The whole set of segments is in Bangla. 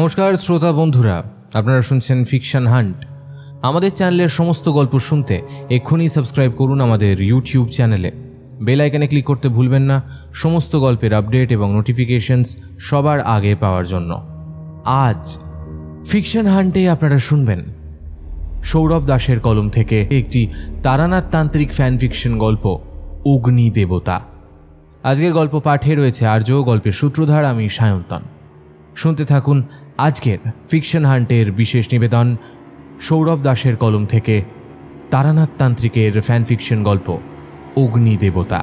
নমস্কার শ্রোতা বন্ধুরা, আপনারা শুনছেন ফিকশন হান্ট। আমাদের চ্যানেলের সমস্ত গল্প শুনতে এক্ষুনি সাবস্ক্রাইব করুন আমাদের ইউটিউব চ্যানেলে। বেল আইকনে ক্লিক করতে ভুলবেন না সমস্ত গল্পের আপডেট এবং নোটিফিকেশনস সবার আগে পাওয়ার জন্য। আজ ফিকশন হান্টে আপনারা শুনবেন সৌরভ দাসের কলম থেকে একটি তারানাথ তান্ত্রিক ফ্যান ফিকশন গল্প অগ্নি দেবতা। আজকের গল্প পাঠে রয়েছে আর্য, গল্পের সূত্রধার আমি সায়ন্তন। শুনতে থাকুন আজকের ফিকশন হান্টের বিশেষ নিবেদন সৌরভ দাসের কলম থেকে তারানাথ তান্ত্রিকের ফ্যান ফিকশন গল্প অগ্নি দেবতা।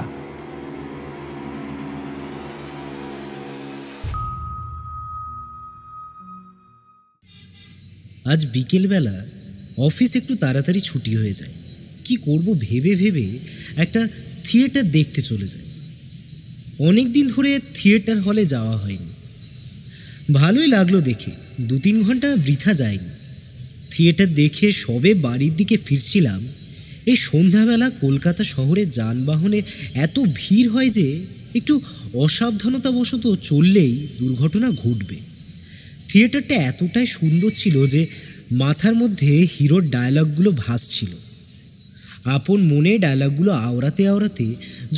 আজ বিকেলবেলা অফিস একটু তাড়াতাড়ি ছুটি হয়ে যায়। কি করব ভেবে ভেবে একটা থিয়েটার দেখতে চলে যায়। অনেক দিন ধরে থিয়েটার হলে যাওয়া হয়নি। ভালোই লাগলো দেখে, 2-3 ঘন্টা বৃথা যায়নি। থিয়েটার দেখে সবে বাড়ির দিকে ফিরছিলাম। এই সন্ধ্যাবেলা কলকাতা শহরে যানবাহনে এত ভিড় হয় যে একটু অসাবধানতাবশত চললেই দুর্ঘটনা ঘটবে। থিয়েটারটা এতটাই সুন্দর ছিল যে মাথার মধ্যে হিরোর ডায়লগগুলো ভাসছিল। আপন মনে ডায়লগগুলো আওড়াতে আওড়াতে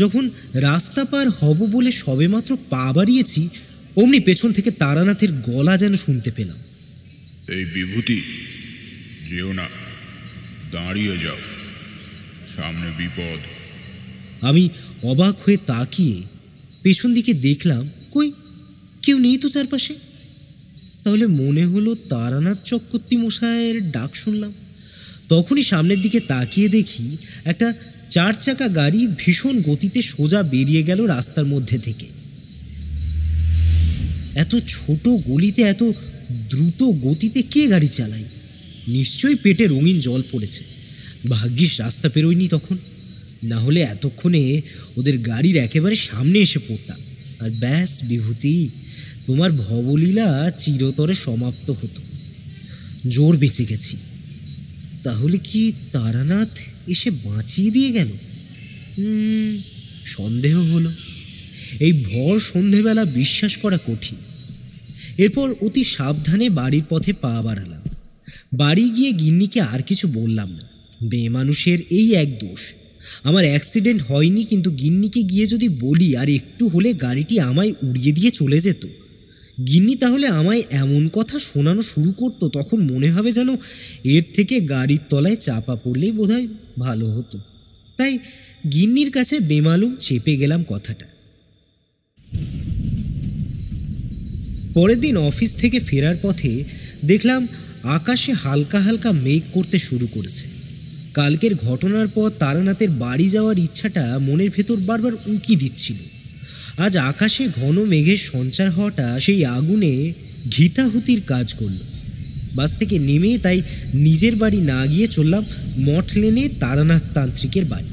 যখন রাস্তা পার হব বলে সবেমাত্র পা বাড়িয়েছি, অমনি পেছন থেকে তারানাথের গলা যেন শুনতে পেলাম। এই বিভূতি, যেও না, দাঁড়িয়ে যাও, সামনে বিপদ। আমি অবাক হয়ে তাকিয়ে পেছন দিকে দেখলাম, কই কেউ নেই তো চারপাশে। তাহলে মনে হলো তারানাথ চক্রবর্তী মশাইয়ের ডাক শুনলাম। তখনই সামনের দিকে তাকিয়ে দেখি একটা 4 চাকা গাড়ি ভীষণ গতিতে সোজা বেরিয়ে গেল রাস্তার মধ্যে থেকে। এত ছোট গলিতে এত দ্রুত গতিতে কে গাড়ি চালায়? নিশ্চয়ই পেটে রঙিন জল পড়েছে। ভাগ্যিস রাস্তা পেরোয়নি তখন, না হলে এতক্ষণে ওদের গাড়ির একেবারে সামনে এসে পড়তাম। আর ব্যাস বিভূতি, তোমার ভবলীলা চিরতরে সমাপ্ত হতো। জোর বেঁচে গেছি। তাহলে কি তারানাথ এসে বাঁচিয়ে দিয়ে গেল? সন্দেহ হলো। এই ভর সন্ধেবেলা বিশ্বাস করা কঠিন। এরপর অতি সাবধানে বাড়ির পথে পা বাড়ালাম। বাড়ি গিয়ে গিন্নিকে আর কিছু বললাম না। মেয়ে মানুষের এই এক দোষ। আমার অ্যাক্সিডেন্ট হয়নি, কিন্তু গিন্নিকে গিয়ে যদি বলি আর একটু হলে গাড়িটি আমায় উড়িয়ে দিয়ে চলে যেত, গিন্নি তাহলে আমায় এমন কথা শোনানো শুরু করতো, তখন মনে হবে যেন এর থেকে গাড়ির তলায় চাপা পড়লেই বোধহয় ভালো হতো। তাই গিন্নির কাছে বেমালুম চেপে গেলাম কথাটা। পরের দিন অফিস থেকে ফেরার পথে দেখলাম আকাশে হালকা হালকা মেঘ করতে শুরু করেছে। কালকের ঘটনার পর তারানাথের বাড়ি যাওয়ার ইচ্ছাটা মনের ভেতর বারবার উঁকি দিচ্ছিল। আজ আকাশে ঘন মেঘের সঞ্চার হওয়াটা সেই আগুনে ঘিতাহুতির কাজ করল। বাস থেকে নেমে তাই নিজের বাড়ি না গিয়ে চললাম মঠ লেনে তারানাথ তান্ত্রিকের বাড়ি।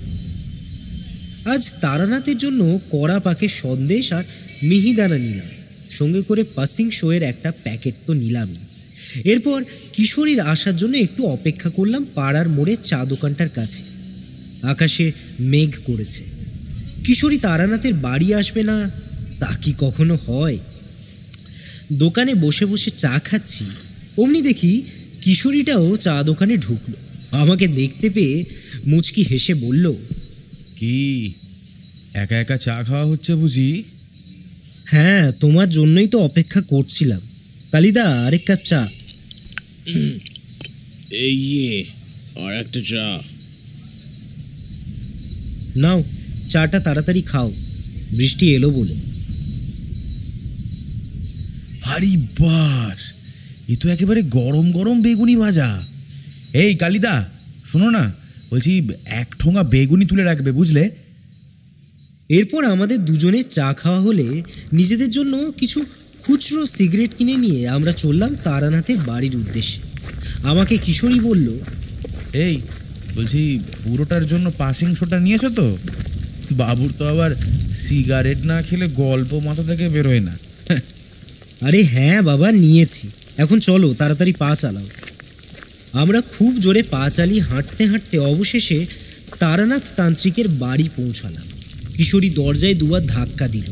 আজ তারানাথের জন্য কড়া পাকের সন্দেশ আর মিহিদানা নিলাম, সঙ্গে করে পাসিং শোয়ের একটা প্যাকেট তো নিলামই। এরপর কিশোরীর আসার জন্য একটু অপেক্ষা করলাম পাড়ার মোড়ে চা দোকানটার কাছে। আকাশে মেঘ করেছে। কিশোরী তারানাথের বাড়ি আসবে না তা কি কখনো হয়? দোকানে বসে বসে চা খাচ্ছি, অমনি দেখি কিশোরীটাও চা দোকানে ঢুকলো। আমাকে দেখতে পেয়ে মুচকি হেসে বলল, কি একা একা চা খাওয়া হচ্ছে বুঝি? হ্যাঁ, তোমার জন্যই তো অপেক্ষা করছিলাম। কালিদা, আরেক কাপ চা। এই আর একটা চা নাও, চাটা তাড়াতাড়ি খাও, বৃষ্টি এলো বলে। আরে বাস, এ তো একেবারে গরম গরম বেগুনি ভাজা। এই কালিদা, শোনো না, বলছি 1 ঠোঙা বেগুনি তুলে রাখবে, বুঝলে? এরপর আমাদের দুজনের চা খাওয়া হলে নিজেদের জন্য কিছু খুচরো সিগারেট কিনে নিয়ে আমরা চললাম তারানাথের বাড়ির উদ্দেশ্যে। আমাকে কিশোরী বলল, এই বলছি, পুরোটার জন্য পাসিং শোটা নিয়েছো তো? বাবুর তো আবার সিগারেট না খেলে গল্প মাথা থেকে বেরোয় না। আরে হ্যাঁ বাবা, নিয়েছি। এখন চলো, তাড়াতাড়ি পা চালাও। আমরা খুব জোরে পা চালিয়ে হাঁটতে হাঁটতে অবশেষে তারানাথ তান্ত্রিকের বাড়ি পৌঁছালাম। কিশোরী দরজায় দুবার ধাক্কা দিল।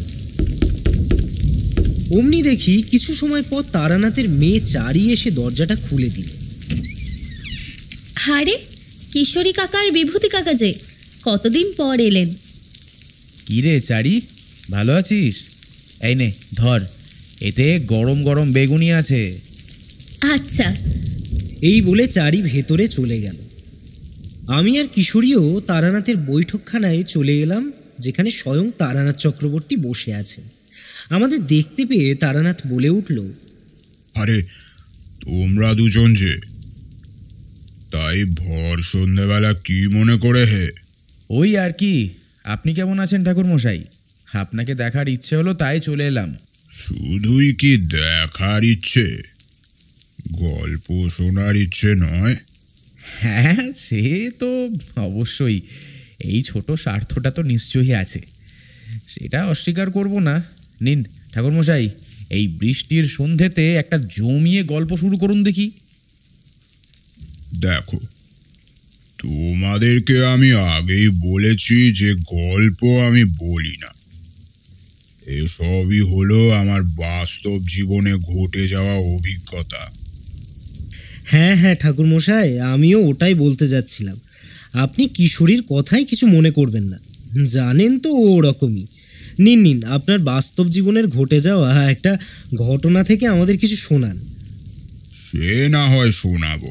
অমনি দেখি কিছু সময় পর তারানাথের মেয়ে চারি এসে দরজাটা খুলে দিল। হারে, কিশোরী কাকা আর বিভূতি কাকা যে কতদিন পর এলেন। কি রে চারি, ভালো আছিস? এই নে ধর, এতে গরম গরম বেগুনি আছে। আচ্ছা। এই বলে চারি ভেতরে চলে গেল। আমি আর কিশোরীও তারানাথের বৈঠকখানায় চলে এলাম, যেখানে স্বয়ং তারানাথ চক্রবর্তী বসে আছেন। আমাদের দেখতে পেয়ে তারানাথ বলে উঠল, আরে তোমরা দুজন যে, তাই ভর সন্ধ্যেবেলা কি মনে করে হে? ওই আর কি। আপনি কেমন আছেন ঠাকুর মশাই? আপনাকে দেখার ইচ্ছে হলো তাই চলে এলাম। শুধুই কি দেখার ইচ্ছে, গল্প শোনার ইচ্ছে নয়? হ্যাঁ, সে তো অবশ্যই। এই ছোট স্বার্থটা তো নিশ্চয়ই আছে, সেটা অস্বীকার করব না। নিন ঠাকুরমশাই, এই বৃষ্টির সন্ধ্যেতে একটা জমিয়ে গল্প শুরু করুন দেখি। দেখো, তোমাদেরকে আমি আগেই বলেছি যে গল্প আমি বলি না। এসবই হলো আমার বাস্তব জীবনে ঘটে যাওয়া অভিজ্ঞতা। হ্যাঁ হ্যাঁ ঠাকুরমশাই, আমিও ওটাই বলতে যাচ্ছিলাম। আপনি কিশোরীর কথাই কিছু মনে করবেন না, জানেন তো ও ওরকমই। নিন নিন, আপনার বাস্তব জীবনের ঘটে যাওয়া একটা ঘটনা থেকে আমাদের কিছু শোনান। সে না হয় শোনাবো,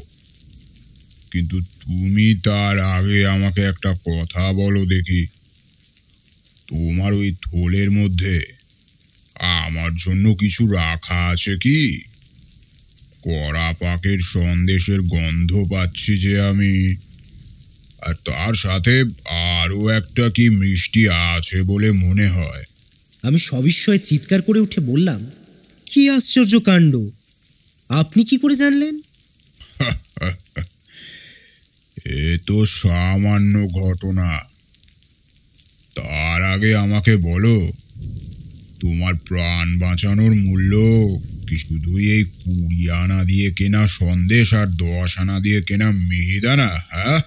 কিন্তু তুমি তার আগে আমাকে একটা কথা বলো দেখি। তোমার ওই থলের মধ্যে আমার জন্য কিছু রাখা আছে কি? কড়া পাকের সন্দেশের গন্ধ পাচ্ছি যে আমি, আর তার সাথে আরো একটা কি মিষ্টি আছে বলে মনে হয়। আমি সবিস্ময়ে চিৎকার করে উঠে বললাম, কি আশ্চর্য কাণ্ড! আপনি কি করে জানলেন? এ তো সামান্য ঘটনা। তার আগে আমাকে বলো, তোমার প্রাণ বাঁচানোর মূল্য কি শুধুই এই 20 আনা দিয়ে কেনা সন্দেশ আর 10 আনা দিয়ে কেনা মিহিদানা? হ্যাঁ,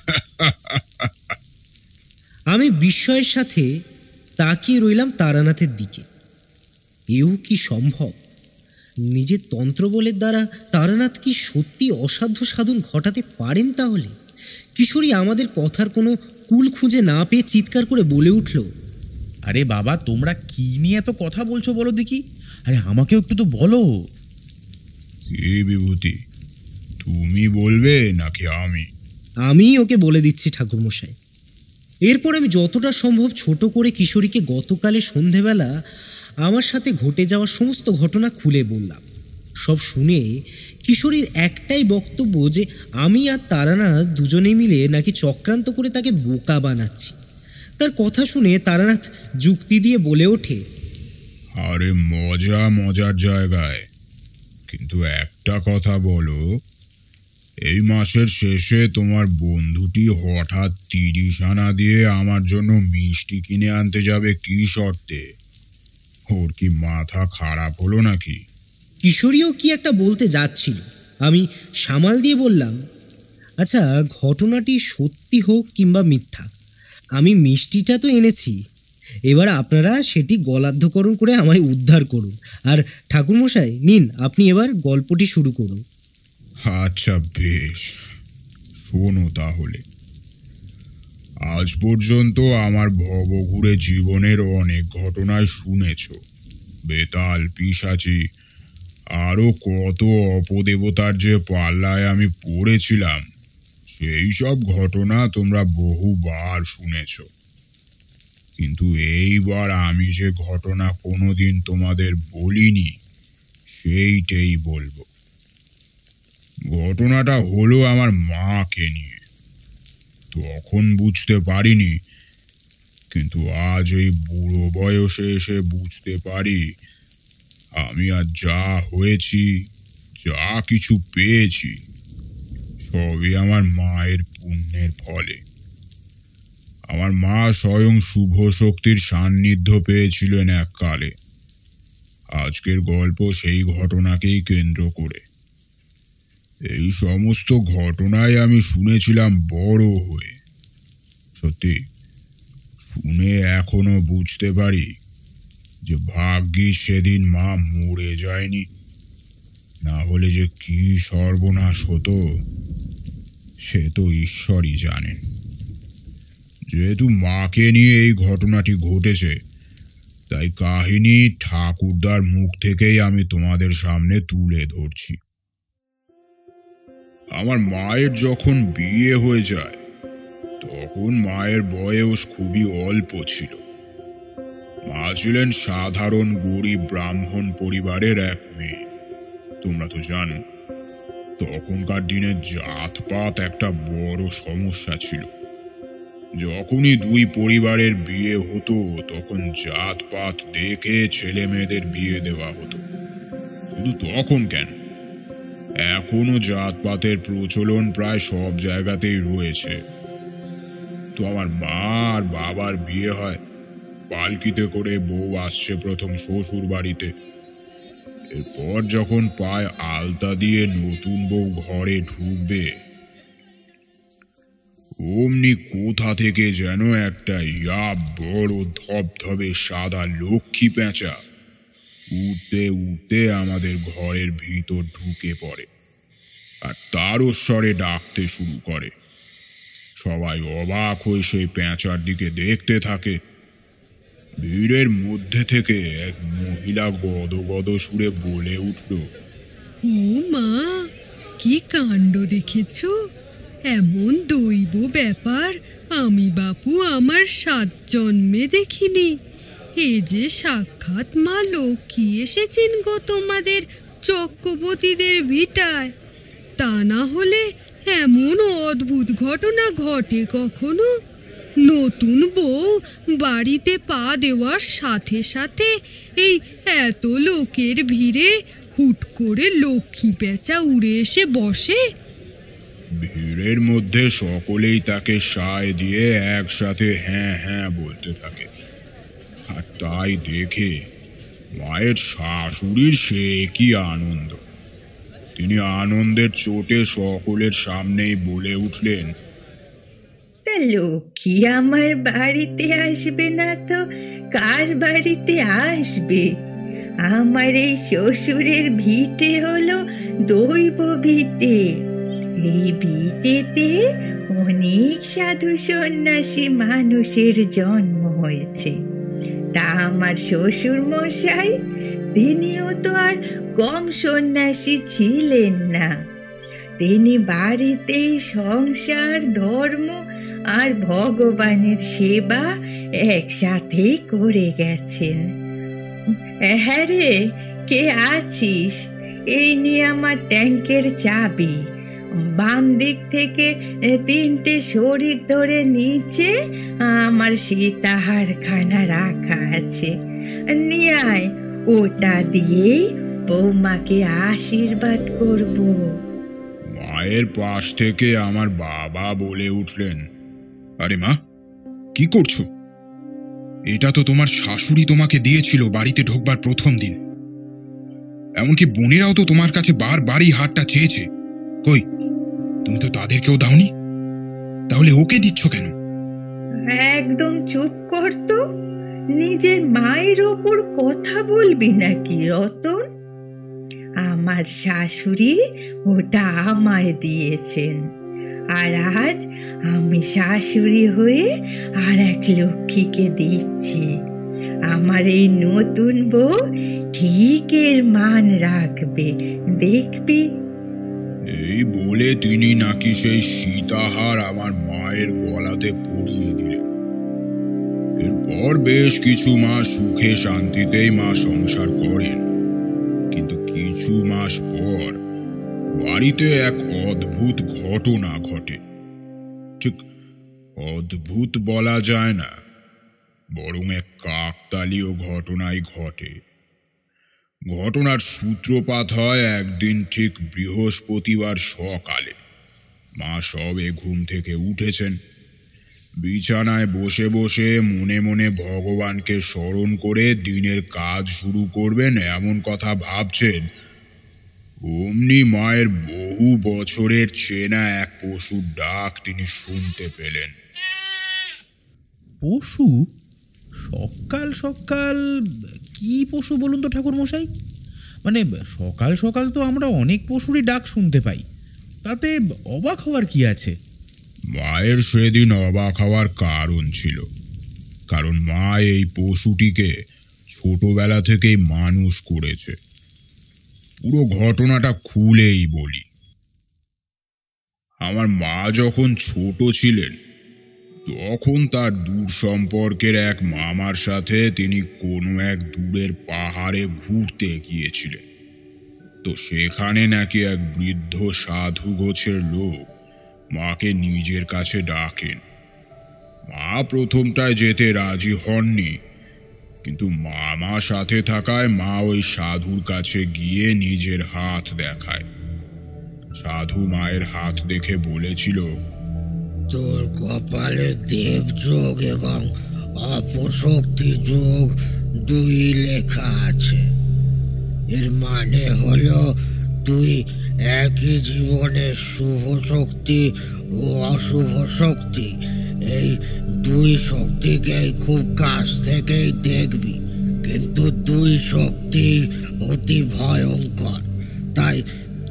আমি বিস্ময়ের সাথে তাকিয়ে রইলাম তারানাথের দিকে। এও কি সম্ভব? নিজের তন্ত্রবলের দ্বারা তারানাথ কি সত্যি অসাধ্য সাধন ঘটাতে পারেন? তাহলে কিশোরী আমাদের কথার কোনো কুল খুঁজে না পেয়ে চিৎকার করে বলে উঠল, আরে বাবা, তোমরা কি নিয়ে এত কথা বলছো বলো দেখি? আরে আমাকেও একটু তো বলো। এ বিভূতি, তুমি বলবে নাকি আমি? আমি ওকে বলে দিচ্ছি ঠাকুরমশাই। এরপর আমি যতটা সম্ভব ছোট করে কিশোরীকে গতকালে সন্ধেবেলা আমার সাথে ঘটে যাওয়া সমস্ত ঘটনা খুলে বললাম। সব শুনে কিশোরীর একটাই বক্তব্য যে আমি আর তারানাথ দুজনে মিলে নাকি চক্রান্ত করে তাকে বোকা বানাচ্ছি। তার কথা শুনে তারানাথ যুক্তি দিয়ে বলে ওঠে, আরে মজা মজার জায়গায়, কিন্তু একটা কথা বলো, এই মাসের শেষে তোমার বন্ধুটি হঠাৎ 30 আনা দিয়ে আমার জন্য মিষ্টি কিনে আনতে যাবে কি শর্তে? ওর কি মাথা খারাপ হলো নাকি? কিশোরীও কি একটা বলতে যাচ্ছিল। আমি সামাল দিয়ে বললাম, আচ্ছা, ঘটনাটি সত্যি হোক কিংবা মিথ্যা, আমি মিষ্টিটা তো এনেছি। এবার আপনারা সেটি গলাধ্যকরণ করে আমায় উদ্ধার করুন। আর ঠাকুরমশাই, নিন আপনি এবার গল্পটি শুরু করুন। আচ্ছা বেশ, শোনো তাহলে। আজ পর্যন্ত আমার ভবঘুরে জীবনের অনেক ঘটনায় শুনেছ। বেতাল, পিশাচি, আরো কত অপদেবতার যে পাল্লায় আমি পড়েছিলাম, সেই সব ঘটনা তোমরা বহুবার শুনেছ। কিন্তু এইবার আমি যে ঘটনা কোনোদিন তোমাদের বলিনি, সেইটাই বলবো। ঘটনাটা হলো আমার মাকে নিয়ে। তখন বুঝতে পারিনি, কিন্তু আজ এই বুড়ো বয়সে এসে বুঝতে পারি, আমি আর যা হয়েছি, যা কিছু পেয়েছি, সবই আমার মায়ের পুণ্যের ফলে। আমার মা স্বয়ং শুভ শক্তির সান্নিধ্য পেয়েছিলেন এককালে। আজকের গল্প সেই ঘটনাকেই কেন্দ্র করে। এই সমস্ত ঘটনায় আমি শুনেছিলাম বড় হয়ে। সত্যি শুনে এখনো বুঝতে পারি যে ভাগ্যিস সেদিন মা মরে যায়নি, না হলে যে কি সর্বনাশ হতো সে তো ঈশ্বরই জানেন। যেহেতু মাকে নিয়ে এই ঘটনাটি ঘটেছে, তাই কাহিনী ঠাকুরদার মুখ থেকেই আমি তোমাদের সামনে তুলে ধরছি। আমার মায়ের যখন বিয়ে হয়ে যায় তখন মায়ের বয়স খুবই অল্প ছিল। মা ছিলেন সাধারণ গরিব ব্রাহ্মণ পরিবারের এক মেয়ে। তোমরা তো জানো তখনকার দিনে জাতপাত একটা বড় সমস্যা ছিল। যখনই দুই পরিবারের বিয়ে হতো তখন জাতপাত দেখে ছেলে মেয়েদের বিয়ে দেওয়া হতো। শুধু তখন কেন, এখনো জাতপাতের প্রচলন প্রায় সব জায়গাতেই রয়েছে। তো আমার মা আর বাবার বিয়ে হয়। পালকিতে করে বউ আসছে প্রথম শ্বশুর বাড়িতে। এরপর যখন পায়ে আলতা দিয়ে নতুন বউ ঘরে ঢুকবে, অমনি কোথা থেকে যেন একটা বড় ধবধবে সাদা লক্ষ্মী পেঁচা উঠতে উঠতে আমাদের ঘরের ভিতর ঢুকে পড়ে আর তারও স্বরে ডাকতে শুরু করে। সবাই অবাক হয়ে সেই পেঁচার দিকে দেখতে থাকে। ভিড়ের মধ্যে থেকে এক মহিলা গদগদ সুরে বলে উঠল, ও মা, কি কাণ্ড দেখেছ! এমন দৈব ব্যাপার আমি বাপু আমার 7 জন্মে দেখিনি। এ যে সাক্ষাৎ মা লক্ষ্মী এসেছেন গো তোমাদের চক্রবর্তীদের ভিটায়। তা না হলে এমন অদ্ভুত ঘটনা ঘটে কখনো? নতুন বউ বাড়িতে পা দেওয়ার সাথে সাথে এই এত লোকের ভিড়ে হুট করে লক্ষ্মী পেঁচা উড়ে এসে বসে। ভিড়ের মধ্যে সকলেই তাকে সায় দিয়ে একসাথে হ্যাঁ হ্যাঁ বলতে থাকে। আর তাই দেখে মায়ের শাশুড়ির সে কি আনন্দ! তিনি আনন্দের চোটে সকলের সামনেই বলে উঠলেন, তা লক্ষ্মী আমার বাড়িতে আসবে না তো কার বাড়িতে আসবে? আমার এই শ্বশুরের ভিটে হলো দৈব ভিটে। এই ভিটেতে অনেক সাধু সন্ন্যাসী মানুষের জন্ম হয়েছে। তা আমার শ্বশুর মশাই, তিনিও তো আর কম সন্ন্যাসী ছিলেন না। তিনি বাড়িতেই সংসার, ধর্ম আর ভগবানের সেবা একসাথেই করে গেছেন। হ্যাঁ রে, কে আছিস? এই নিয়ে আমার ট্যাঙ্কের চাবি। বাম দিক থেকে 3টে শরীর ধরে নিচে আমার সীতাহারখানা রাখা আছে। নিয়ে আয়, ওটা দিয়েই বৌমাকে আশীর্বাদ করব। মায়ের পাশ থেকে আমার বাবা বলে উঠলেন, আরে মা, কি করছো? এটা তো তোমার শাশুড়ি তোমাকে দিয়েছিল বাড়িতে ঢোকবার প্রথম দিন। এমনকি বোনেরাও তো তোমার কাছে বারবারই হারটা চেয়েছে। কই, তুমি তো তাদেরকেও দাওনি, তাহলে ওকে দিচ্ছ কেন? একদম চুপ কর তো। নিজের মায়ের ওপর কথা বলবি নাকি রতন? আমার শাশুড়ি ওটা আমায় দিয়েছেন, আর আজ আমি শাশুড়ি হয়ে আর এক লক্ষ্মীকে দিচ্ছি। আমার এই নতুন বউ ঠিক এর মান রাখবে, দেখবি। এই বলে তিনি নাকি সেই সীতাহার আমার মায়ের গলাতে পরিয়ে দিলেন। এরপর বেশ কিছু মাস সুখে শান্তিতেই মা সংসার করেন। কিন্তু কিছু মাস পর বাড়িতে এক অদ্ভুত ঘটনা ঘটে। ঠিক অদ্ভুত বলা যায় না, বরং এক কাকতালীয় ঘটনাই ঘটে। ঘটনার সূত্রপাত হয় একদিন ঠিক বৃহস্পতিবার সকালে। মা সবে ঘুম থেকে উঠেছেন। বিছানায় বসে বসে মনে মনে ভগবানকে স্মরণ করে দিনের কাজ শুরু করবেন এমন কথা ভাবছেন। অমনি মায়ের বহু বছরের চেনা এক পশুর ডাক তিনি শুনতে পেলেন। পশু? সকাল সকাল কি পশু বলুন তো ঠাকুর মশাই? মানে সকাল সকাল তো আমরা অনেক পশুরই ডাক শুনতে পাই, তাতে অবাক হওয়ার কি আছে? মায়ের সেদিন অবাক হওয়ার কারণ ছিল, কারণ মা এই পশুটিকে ছোটবেলা থেকেই মানুষ করেছে। পুরো ঘটনাটা খুলেই বলি। আমার মা যখন ছোট ছিলেন তখন তার দূর সম্পর্কের এক মামার সাথে তিনি কোনো এক দূরের পাহাড়ে ঘুরতে গিয়েছিলেন। তো সেখানে নাকি এক বৃদ্ধ সাধু গোছের লোক মাকে নিজের কাছে ডাকেন। মা প্রথমটায় যেতে রাজি হননি, কিন্তু মামা সাথে থাকায় মা ওই সাধুর কাছে গিয়ে নিজের হাত দেখায়। সাধু মায়ের হাত দেখে বলেছিল, তোর কপালে দেবযোগ এবং অপশক্তি যোগ দুই লেখা আছে। এর মানে হলো তুই একই জীবনে শুভ শক্তি ও অশুভ শক্তি এই দুই শক্তিকেই খুব কাছ থেকেই দেখবি, কিন্তু দুই শক্তি অতি ভয়ঙ্কর। তাই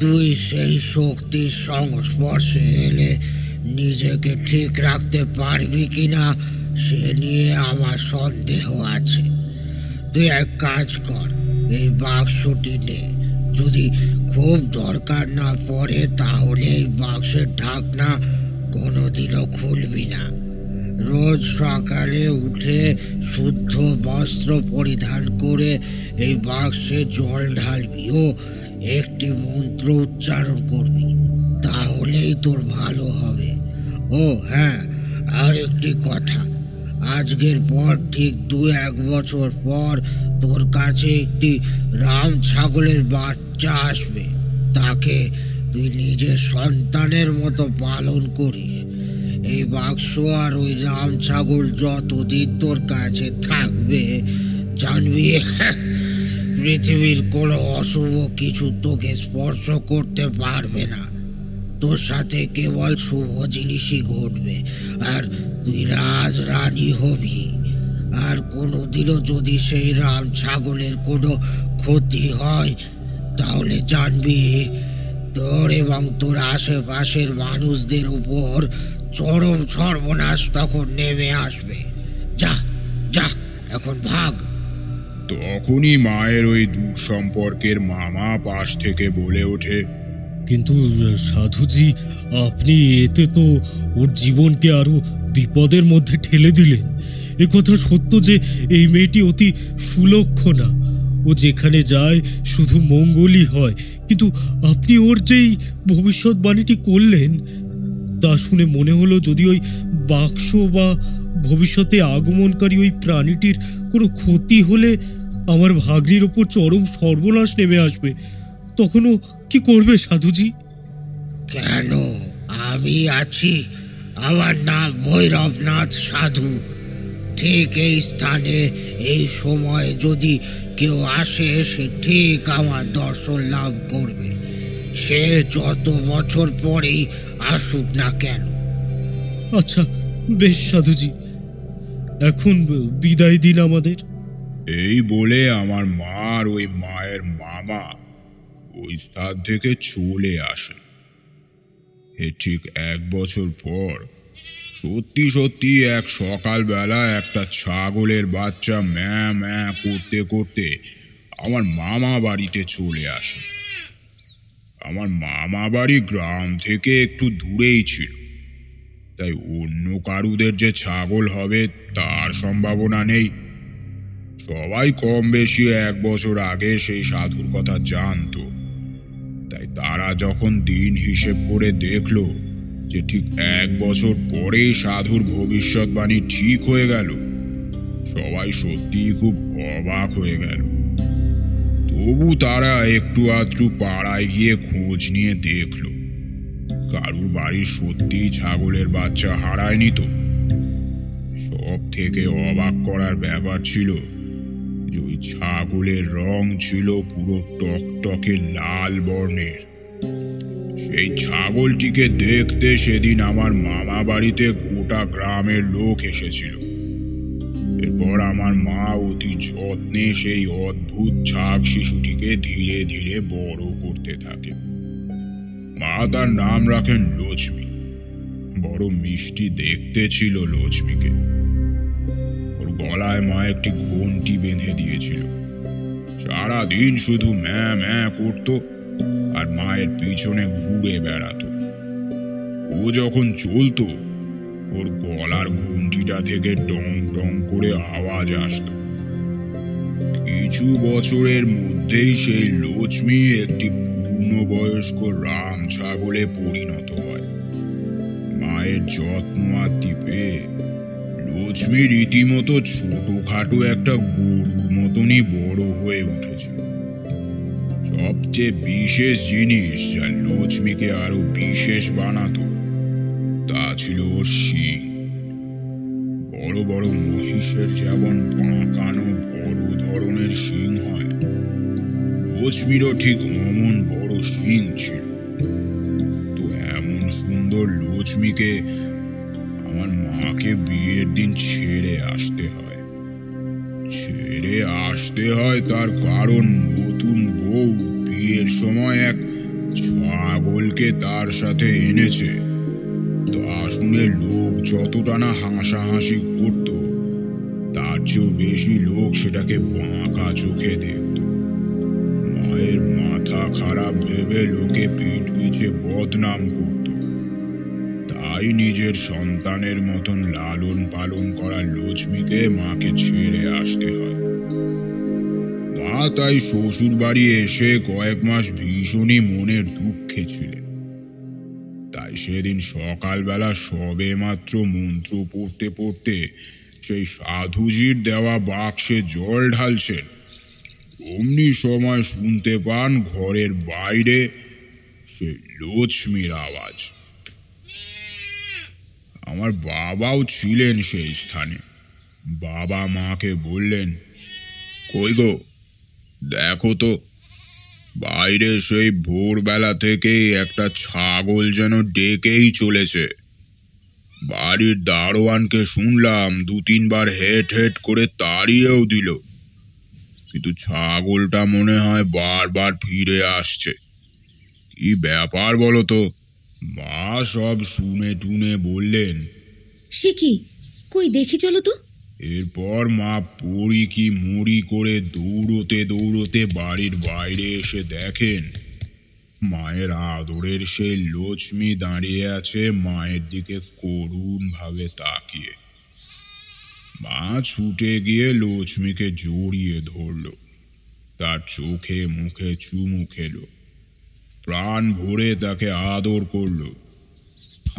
তুই সেই শক্তির সংস্পর্শে এলে নিজেকে ঠিক রাখতে পারবি কিনা সে নিয়ে আমার সন্দেহ আছে। তুই এক কাজ কর, এই বাক্সটি নে। যদি খুব দরকার না পড়ে তাহলে এই বাক্সের ঢাকনা কোনোদিনও খুলবি না। রোজ সকালে উঠে শুদ্ধ বস্ত্র পরিধান করে এই বাক্সে জল ঢালবি ও একটি মন্ত্র উচ্চারণ করবি, তাহলেই তোর ভালো হবে। ও হ্যাঁ, আর একটি কথা, আজকের পর ঠিক 2-1 বছর পর তোর কাছে একটি রাম ছাগলের বাচ্চা আসবে। তাকে তুই নিজের সন্তানের মতো পালন করিস। এই বাক্স আর ওই রাম ছাগল যতদিন তোর কাছে থাকবে, জানবি পৃথিবীর কোনো অশুভ কিছু তোকে স্পর্শ করতে পারবে না। তোর সাথে কেবল শুভ জিনিসই ঘটবে, আর তুই রাজ রানী হবি। আর কোনোদিনও যদি সেই রাম ছাগলের কোনো ক্ষতি হয় তাহলে জানবি তোর এবং তোর আশেপাশের মানুষদের উপর চরম সর্বনাশ তখন নেমে আসবে। যা যা, এখন ভাগ। তখনই মায়ের ওই দূর সম্পর্কের মামা পাশ থেকে বলে ওঠে, কিন্তু সাধুজি, আপনি এতে তো ওর জীবনকে আরো বিপদের মধ্যে ঠেলে দিলেন। এ কথা সত্য যে এই মেয়েটি অতি সুলক্ষণা, ও যেখানে যায় শুধু মঙ্গলই হয়, কিন্তু আপনি ওর যেই ভবিষ্যৎবাণীটি করলেন তা শুনে মনে হলো যদি ওই বাক্স বা ভবিষ্যতে আগমনকারী ওই প্রাণীটির কোনো ক্ষতি হলে আমার ভাগ্নির ওপর চরম সর্বনাশ নেমে আসবে। তখনও কি করবে সাধুজি? কেন, আমি আছি। আমার নাম ভৈরবনাথ সাধু। ঠিক এই স্থানে এই সময় যদি কেউ আসে সে ঠিক আমার দর্শন লাভ করবে, সে যত বছর পরেই আসুক না কেন। আচ্ছা বেশ সাধুজি, এখন বিদায় দিন আমাদের। এই বলে আমার মা আর ওই মায়ের মামা ওই স্থান থেকে চলে আসেন। ঠিক 1 বছর পর সত্যি সত্যি এক সকালবেলা একটা ছাগলের বাচ্চা ম্যা ম্যা করতে করতে আমার মামা বাড়িতে চলে আসে। আমার মামা বাড়ি গ্রাম থেকে একটু দূরেই ছিল, তাই অন্য কারুদের যে ছাগল হবে তার সম্ভাবনা নেই। সবাই কম বেশি 1 বছর আগে সেই সাধুর কথা জানতো, তাই তারা যখন দিন হিসেব করে দেখলো যে ঠিক 1 বছর পরেই সাধুর ভবিষ্যৎবাণী ঠিক হয়ে গেল, সবাই সত্যিই খুব অবাক হয়ে গেল। তবু তারা একটু আধটু পাড়ায় গিয়ে খোঁজ নিয়ে দেখলো কারুর বাড়ির সত্যিই ছাগলের বাচ্চা হারায়নি তো। সব থেকে অবাক করার ব্যাপার ছিল যে ওই ছাগলের রং ছিল পুরো টকটকে লাল বর্ণের। সেই ছাগলটিকে দেখতে সেদিন আমার মামা বাড়িতে গোটা গ্রামের লোক এসেছিল এরপর আমার মা অতি যত্নে সেই অদ্ভুত ছাগ শিশুটিকে ধীরে ধীরে বড় করতে থাকে। মা তার নাম রাখেন লক্ষ্মী। বড় মিষ্টি দেখতে ছিল লক্ষ্মীকে। ওর গলায় মা একটি ঘন্টি বেঁধে দিয়েছিল। সারাদিন শুধু ম্যা ম্যা করত আর মায়ের পিছনে ঘুরে বেড়াতো। ও যখন চলতো ওর গলার ঘন্টিটা থেকে ডং ডং করে আওয়াজ আসতো। কিছু বছরের মধ্যেই সেই লক্ষ্মী একটি পূর্ণবয়স্ক রাম ছাগলে পরিণত হয়। মায়ের যত্ন আত্তি পেয়ে লক্ষ্মী রীতিমতো ছোটখাটো একটা গরুর মতনই বড় হয়ে উঠেছিল। সবচেয়ে বিশেষ জিনিস যা লক্ষ্মীকে আরো বিশেষ বানাতো তা ছিল ওর শিং। বড় বড় মহিষের যেমন বাঁকানো বড় ধরনের শিং হয়, লক্ষ্মীরও ঠিক অমন বড় শিং ছিল। তো এমন সুন্দর লক্ষ্মীকে আমার মাকে বিয়ের দিন ছেড়ে আসতে হয়। তার কারণ নতুন বউ বিয়ের সময় এক ছাগলকে তার সাথে এনেছে। তা শুনে লোক যতটা না হাসাহাসি করত, তার চেয়েও বেশি লোক সেটাকে বাঁকা চোখে দেখত। মায়ের মাথা খারাপ ভেবে লোকে পিঠ পিছে বদনাম করত। তাই নিজের সন্তানের মতন লালন পালন করা লক্ষ্মীকে মাকে ছেড়ে আসতে হয়। মা তাই শ্বশুর বাড়ি এসে কয়েক মাস ভীষণই মনের দুঃখে ছিলেন। তাই সেদিন সকালবেলা সবে মাত্র মন্ত্র পড়তে পড়তে সেই সাধুজির দেওয়া বাক্সে জল ঢালছেন, অমনি সময় শুনতে পান ঘরের বাইরে সেই লক্ষ্মীর আওয়াজ। আমার বাবাও ছিলেন সেই স্থানে। বাবা মাকে বললেন, কই গো, দেখো তো, বাইরে সেই ভোরবেলা থেকেই একটা ছাগল যেন ডেকেই চলেছে। বাড়ির দারোয়ানকে শুনলাম 2-3 বার হেট হেট করে তাড়িয়েও দিল, কিন্তু ছাগলটা মনে হয় বারবার ফিরে আসছে। কি ব্যাপার বলো তো? মা সব শুনে টুনে বললেন, সে কি, কই দেখি চলো তো। এরপর মা পড়ি কি মুড়ি করে দৌড়তে দৌড়তে বাড়ির বাইরে এসে দেখেন মায়ের আদরের সেই লক্ষ্মী দাঁড়িয়ে আছে মায়ের দিকে করুণ ভাবে তাকিয়ে। মা ছুটে গিয়ে লক্ষ্মীকে জড়িয়ে ধরল, তার চোখে মুখে চুমু খেলো, প্রাণ ভরে তাকে আদর করল।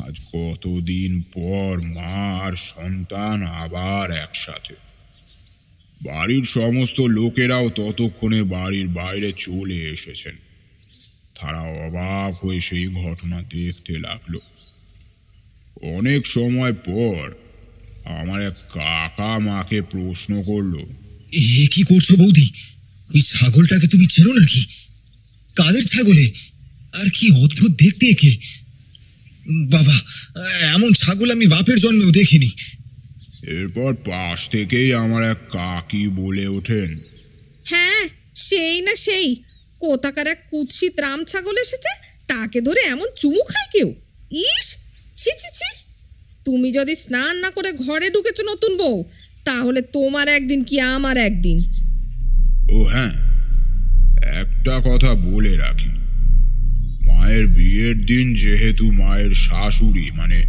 আজ কতদিন পর মা আর সন্তান আবার একসাথে। বাড়ির সমস্ত লোকেরাও ততক্ষণে বাড়ির বাইরে চলে এসেছেন। তারা অবাক হয়ে সেই ঘটনা দেখতে লাগলো। অনেক সময় পর আমার এক কাকা মাকে প্রশ্ন করলো, এ কি করছো বৌদি? ওই ছাগলটাকে তুমি চেনো নাকি? কাদের ছাগলে? আর কি অদ্ভুত দেখতে একে। বাবা, এমন ছাগল আমি বাপের জন্মেও দেখিনি। এরপর পাশ থেকেই আমার এক কাকি বলে ওঠেন, হ্যাঁ, সেই না সেই কোথাকার এক কুৎসিত রাম ছাগল এসেছে, তাকে ধরে এমন চুমু খায় কেউ। ইস, ছি ছি ছি। তুমি যদি স্নান না করে ঘরে ঢুকেছো নতুন বউ, তাহলে তোমার একদিন কি আমার একদিন। ও হ্যাঁ, একটা কথা বলে রাখি, মায়ের বিয়ের দিন যেহেতু মায়ের শাশুড়ি মানে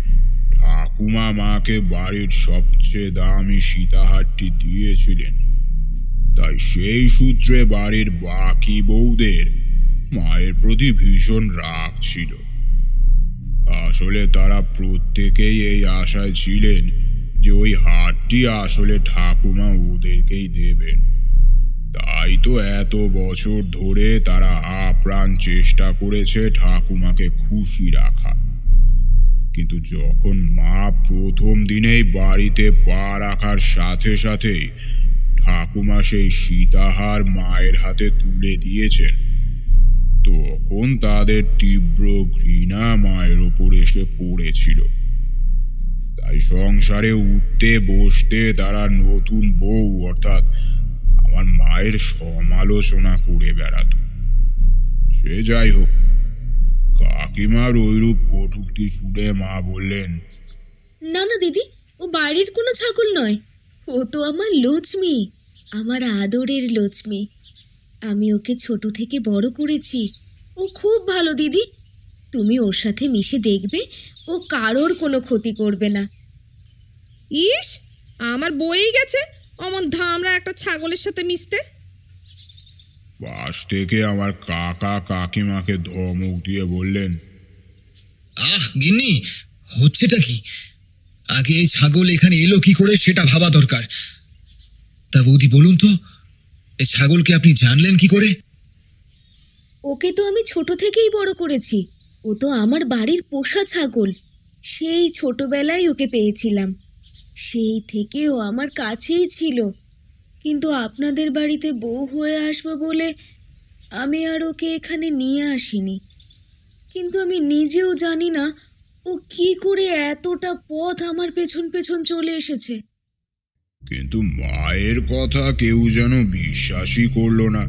ঠাকুমা মাকে বাড়ির সবচেয়ে দামি সীতাহারটি দিয়েছিলেন, তাই সেই সূত্রে বাড়ির বাকি বউদের মায়ের প্রতি ভীষণ রাগ ছিল। আসলে তারা প্রত্যেকেই এই আশায় ছিলেন যে ওই হারটি আসলে ঠাকুমা ওদেরকেই দেবেন। তাই তো এত বছর ধরে তারা আপ্রাণ চেষ্টা করেছে ঠাকুমাকে খুশি রাখা। কিন্তু যখন মা প্রথম দিনেই বাড়িতে পা রাখার সাথে সাথেই ঠাকুমা সেই সীতাহার মায়ের হাতে তুলে দিয়েছেন, তখন তাদের তীব্র ঘৃণা মায়ের ওপর এসে পড়েছিল। তাই সংসারে উঠতে বসতে তারা নতুন বউ অর্থাৎ আমার মায়ের সমালোচনা করে বেড়াত। সে যাই হোক, কাকিমার ওইরূপ কটূক্তি শুনে মা বললেন, না না দিদি, ও বাইরের কোনো ছাগল নয়, ও তো আমার লক্ষ্মী, আমার আদরের লক্ষ্মী। আমি ওকে ছোট থেকে বড় করেছি। ও খুব ভালো দিদি, তুমি ওর সাথে মিশে দেখবে, ও কারোর কোনো ক্ষতি করবে না। ইস, আমার বই গেছে অমন ধামরা একটা ছাগলের সাথে মিশতে। পাশ থেকে আমার কাকা কাকিমাকে ধমক দিয়ে বললেন, আহ গিন্নি, হচ্ছেটা কি? আগে এই ছাগল এখানে এলো কি করে সেটা ভাবা দরকার। তা বৌদি বলুন তো, এই ছাগলকে আপনি জানলেন কি করে? ওকে তো আমি ছোট থেকেই বড় করেছি, ও তো আমার বাড়ির পোষা ছাগল। সেই ছোটবেলায় ওকে পেয়েছিলাম, সেই থেকে ও আমার কাছেই ছিল। কিন্তু আপনাদের বাড়িতে বউ হয়ে আসবো বলে আমি আর ওকে এখানে নিয়ে আসিনি। কিন্তু আমি নিজেও জানি না ও কি করে এতটা পথ আমার পেছন পেছন চলে এসেছে। কিন্তু মায়ের কথা কেউ যেন বিশ্বাসই করল না।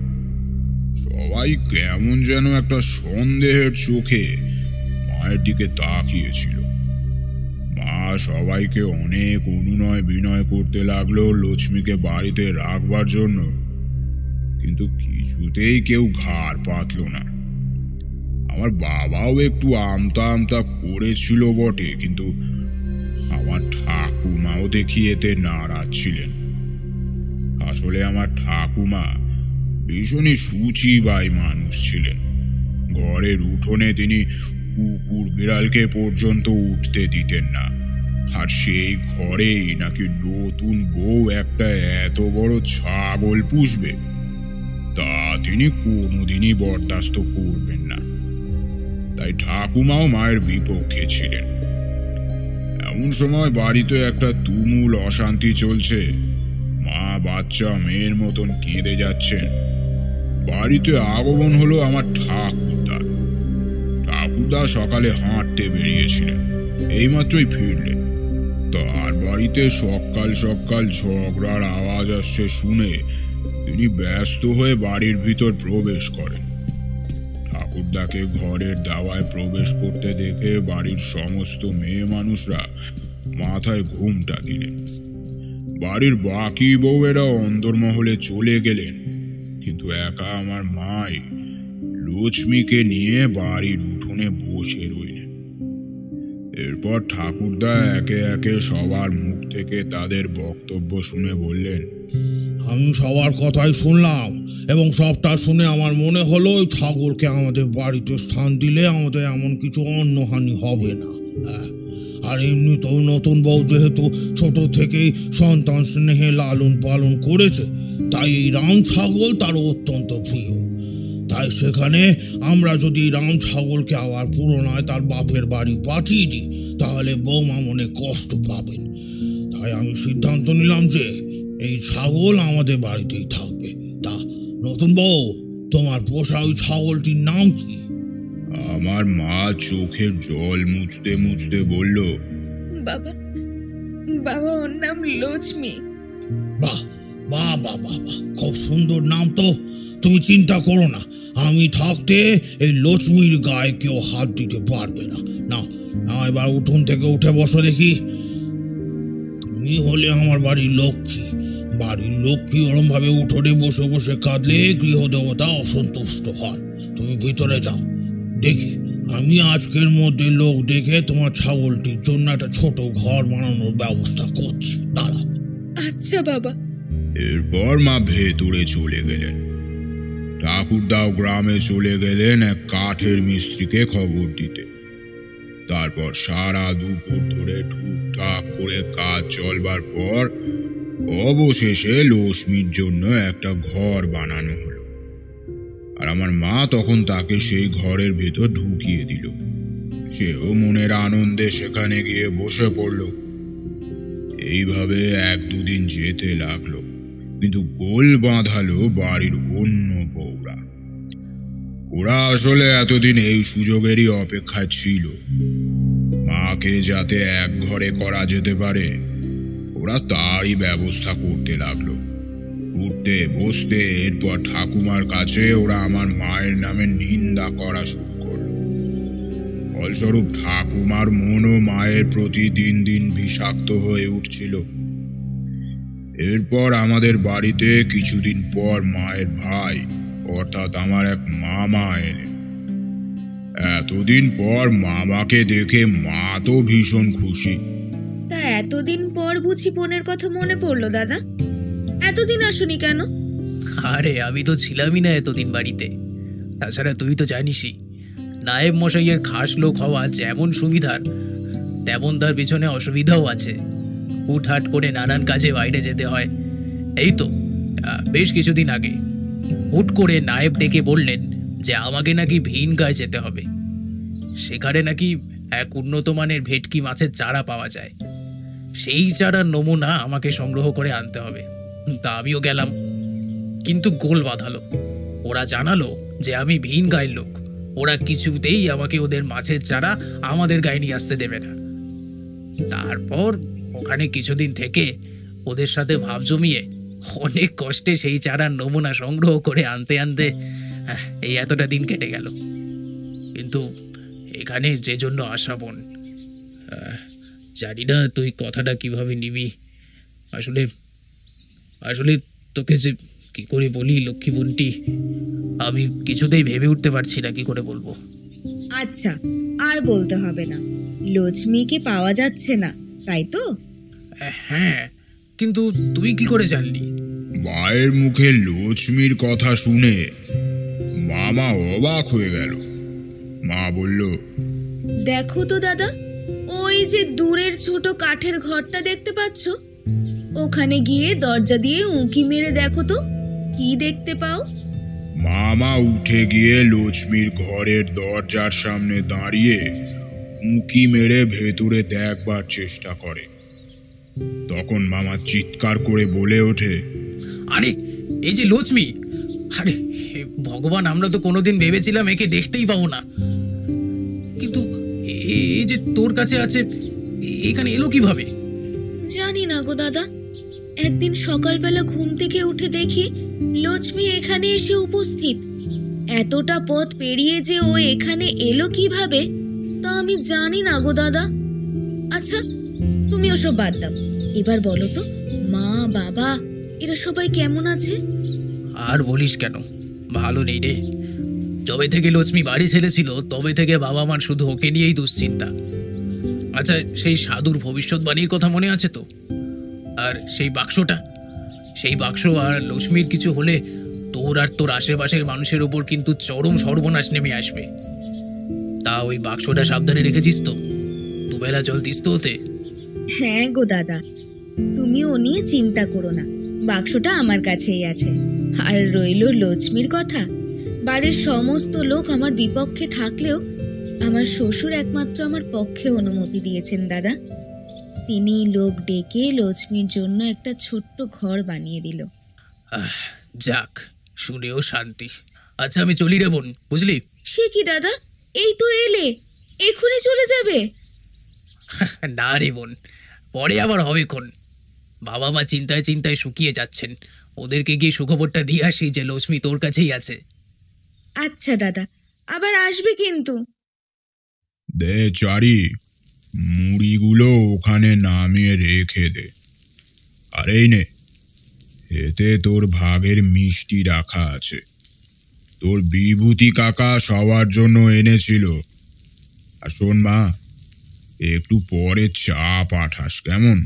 সবাই কেমন যেন একটা সন্দেহের চোখে মায়ের দিকে তাকিয়েছিল। মা সবাইকে অনেক অনুনয় বিনয় করতে লাগলো লক্ষ্মীকে বাড়িতে রাখবার জন্য, কিন্তু কিছুতেই কেউ ঘাড় পাতল না। আমার বাবাও একটু আমতা আমতা করেছিল বটে, কিন্তু আমার ঠাকুমাও দেখি এতে নারাজ ছিলেন। আসলে আমার ঠাকুমা ভীষণই শুচিবাই মানুষ ছিলেন। ঘরের উঠোনে তিনি কুকুর বিড়ালকে পর্যন্ত উঠতে দিতেন না। আর সেই ঘরেই নাকি নতুন বউ একটা এত বড় ছাগল পুষবে, তা তিনি কোনোদিনই বরদাস্ত করবেন না। তাই ঠাকুমাও মায়ের বিপক্ষে ছিলেন। এমন সময় বাড়িতে একটা তুমুল অশান্তি চলছে। মা বাচ্চা মেয়ের মতন কেঁদে যাচ্ছেন। বাড়িতে আগমন হলো আমার ঠাকুরদার। ঠাকুরদা সকালে হাঁটতে বেরিয়েছিলেন, এইমাত্রই ফিরলেন। তার বাড়িতে সকাল সকাল ঝগড়ার আওয়াজ আসছে শুনে তিনি ব্যস্ত হয়ে বাড়ির ভিতর প্রবেশ করেন। ঠাকুরদাকে ঘরের দাওয়ায় প্রবেশ করতে দেখে বাড়ির সমস্ত মেয়ে মানুষরা মাথায় ঘুমটা দিলেন। বাড়ির বাকি বউয়েরা অন্দরমহলে চলে গেলেন, কিন্তু একা আমার মাই লক্ষ্মীকে নিয়ে বাড়ির উঠোনে বসে রইলেন। এরপর ঠাকুরদা একে একে সবার মুখ থেকে তাদের বক্তব্য শুনে বললেন, আমি সবার কথাই শুনলাম এবং সবটা শুনে আমার মনে হলো ওই ছাগলকে আমাদের বাড়িতে স্থান দিলে আমাদের এমন কিছু অন্নহানি হবে না। আর এমনি তো নতুন বউ যেহেতু ছোট থেকেই সন্তান স্নেহে লালন পালন করেছে, তাই এই রাম ছাগল তার অত্যন্ত প্রিয়। তাই সেখানে আমরা যদি রাম ছাগলকে আবার পুরোনায় তার বাপের বাড়ি পাঠিয়ে দিই, তাহলে বৌমা মনে কষ্ট পাবেন। তাই আমি সিদ্ধান্ত নিলাম যে এই ছাগল আমাদের বাড়িতেই থাকবে। তা নতুন বউ, তোমার পোষা ওই ছাগলটির নাম কি? আমার মা চোখের জল মুছতে মুছতে বলল, বাবা বাবা ওর নাম লক্ষ্মী। বাহ বাহ বাহ বাহ বাহ, খুব সুন্দর নাম তো। তুমি চিন্তা করো না, আমি থাকতে এই লক্ষ্মীর গায়ে কেউ হাত দিতে পারবে না। না না, এবার উঠোন থেকে উঠে বসো দেখি। তুমি হলে আমার বাড়ির লক্ষ্মী। বাড়ির লক্ষ্মী ওরম ভাবে উঠোনে বসে বসে কাঁদলে গৃহদেবতা অসন্তুষ্ট হন। তুমি ভিতরে যাও, দেখি আমি আজকের মধ্যে লোক দেখে তোমার ছাগলটির জন্য একটা ছোট ঘর বানানোর ব্যবস্থা করছি। দাঁড়াও। আচ্ছা বাবা। এরপর মা ভেতরে চলে গেলেন। ঠাকুরদাও গ্রামে চলে গেলেন এক কাঠের মিস্ত্রিকে খবর দিতে। তারপর সারা দুপুর ধরে ঠুকঠাক করে কাজ চলবার পর অবশেষে লক্ষ্মীর জন্য একটা ঘর বানানো হলো। আর আমার মা তখন তাকে সেই ঘরের ভেতর ঢুকিয়ে দিল। সেও মনের আনন্দে সেখানে গিয়ে বসে পড়ল। এইভাবে এক দুদিন যেতে লাগলো, কিন্তু গোল বাঁধালো বাড়ির অন্য বউরা। ওরা আসলে এতদিন এই সুযোগেরই অপেক্ষায় ছিল। মাকে যাতে এক ঘরে করা যেতে পারে ওরা তারই ব্যবস্থা করতে লাগলো। উঠতে বসতে এরপর ঠাকুমার কাছে ওরা আমার মায়ের নামে নিন্দা করা শুরু করলো। ফলস্বরূপ ঠাকুমার মনও মায়ের প্রতি দিন দিন বিষাক্ত হয়ে উঠছিল। এরপর আমাদের বাড়িতে কিছুদিন পর মায়ের ভাই অর্থাৎ আমার এক মামা এলেন। এতদিন পর মামাকে দেখে মা তো ভীষণ খুশি। তা এতদিন পর বুঝি বোনের কথা মনে পড়লো দাদা? এতদিন আসুনি কেন? আরে আমি তো ছিলামই না এতদিন বাড়িতে। তাছাড়া তুই তো জানিসই নায়েব মশাইয়ের খাস লোক হওয়া যেমন সুবিধার তেমন তার পিছনে অসুবিধাও আছে। হুটহাট করে নানান কাজে বাইরে যেতে হয়। এই তো বেশ কিছুদিন আগে হুট করে নায়েব ডেকে বললেন যে আমাকে নাকি ভিন গায়ে যেতে হবে। সেখানে নাকি এক উন্নত মানের ভেটকি মাছের চারা পাওয়া যায়। সেই চারার নমুনা আমাকে সংগ্রহ করে আনতে হবে। তা আমিও গেলাম, কিন্তু গোল বাঁধালো। ওরা জানালো যে আমি ভিন গায়ের লোক, ওরা কিছুতেই আমাকে ওদের মাছের চারা আমাদের গায়ে নিয়ে আসতে দেবে না। তারপর ওখানে কিছুদিন থেকে ওদের সাথে ভাব জমিয়ে অনেক কষ্টে সেই চারার নমুনা সংগ্রহ করে আনতে আনতে এই এতটা দিন কেটে গেল। কিন্তু এখানে যে জন্য আসা বোন, জানি না তুই কথাটা কিভাবে নিবি। আসলে আসলে তোকে যে কি করে বলি লক্ষ্মী বোনটি, আমি কিছুতেই ভেবে উঠতে পারছি না কি করে বলবো। আচ্ছা, আর বলতে হবে না। লক্ষ্মীকে পাওয়া যাচ্ছে না, তাই তো? হ্যাঁ, কিন্তু তুই কি করে জানলি? মায়ের মুখে লক্ষ্মীর কথা শুনে মামা অবাক হয়ে গেল। মা বলল, দেখো তো দাদা, ওই যে দূরের ছোট কাঠের ঘরটা দেখতে পাচ্ছ, ওখানে গিয়ে দরজা দিয়ে উঁকি মেরে দেখো তো কি দেখতে পাও। মামা উঠে গিয়ে লক্ষ্মীর ঘরের দরজার সামনে দাঁড়িয়ে উঁকি মেরে ভেতরে দেখবার চেষ্টা করে। তখন মামা চিৎকার করে বলে ওঠে, আরে এই যে লক্ষ্মী! আরে ভগবান, আমরা তো কোনোদিন ভেবেছিলাম একে দেখতেই পাবো না, কিন্তু এই যে তোর কাছে আছে, এখানে এলো কিভাবে? জানি না গো দাদা। একদিন সকালবেলা ঘুম থেকে উঠে দেখি লক্ষ্মী এখানে এসে উপস্থিত। এতটা পথ পেরিয়ে যে ও এখানে এলো কিভাবে তা আমি জানি না গো দাদা। আচ্ছা, তুমি ওসব বাদ দাও, এবার বলো তো মা বাবা এরা সবাই কেমন আছে? আর বলিস কেন, ভালো নেই রে। যবে থেকে লক্ষ্মী বাড়ি ছেড়েছিল তবে থেকে বাবা মার শুধু ওকে নিয়েই দুশ্চিন্তা। আচ্ছা, সেই সাধুর ভবিষ্যৎবাণীর কথা মনে আছে তো? আর সেই বাক্স আর লক্ষ্মীর কিছু হলে তোর আর তোর আশেপাশের মানুষের উপর কিন্তু চরম সর্বনাশ নেমে আসবে। তা ওই বাক্সটা সাবধানে রেখেছিস তো? দুবেলা জল দিস তো ওতে? হ্যাঁ গো দাদা, তুমি ও নিয়ে চিন্তা করো না, বাক্সটা আমার কাছেই আছে। আর রইল লক্ষ্মীর কথা, বাড়ির সমস্ত লোক আমার বিপক্ষে থাকলেও আমার শ্বশুর একমাত্র আমার পক্ষে অনুমতি দিয়েছেন দাদা। তিনি লোক ডেকে লক্ষ্মীর জন্য একটা ছোট্ট ঘর বানিয়ে দিল। যাক, শুনেও শান্তি। আচ্ছা, আমি চলি রে বোন, বুঝলি? সে কি দাদা, এই তো এলে, এখনই চলে যাবে? না রে বোন, পরে আবার হবে ক্ষণ। বাবা মা চিন্তায় চিন্তায় শুকিয়ে যাচ্ছেন, ওদেরকে গিয়ে সুখবরটা দিয়ে আসি যে লক্ষ্মী তোর কাছেই আছে। আচ্ছা দাদা, আবার আসবে কিন্তু। দে চারি, মুড়িগুলো ওখানে নামিয়ে রেখে দে। আর এই নে, এতে তোর ভাগের মিষ্টি রাখা আছে। তোর বিভূতি কাকা সবার জন্য এনেছিল। আর শোন মা, একটু পরে চা পাঠাস, কেমন?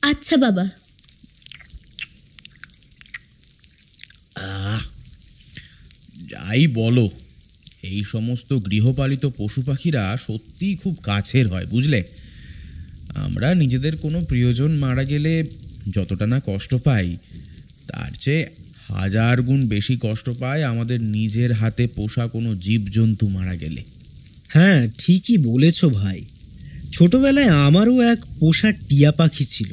আচ্ছা বাবা। যাই বলো, এই সমস্ত গৃহপালিত পশু পাখিরা সত্যিই খুব কাছের হয়, বুঝলে? আমরা নিজেদের কোনো প্রিয়জন মারা গেলে যতটা না কষ্ট পাই, তার চেয়ে 1000 গুণ বেশি কষ্ট পায় আমাদের নিজের হাতে পোষা কোনো জীবজন্তু মারা গেলে। হ্যাঁ, ঠিকই বলেছ ভাই। ছোটবেলায় আমারও এক পোষা টিয়া পাখি ছিল।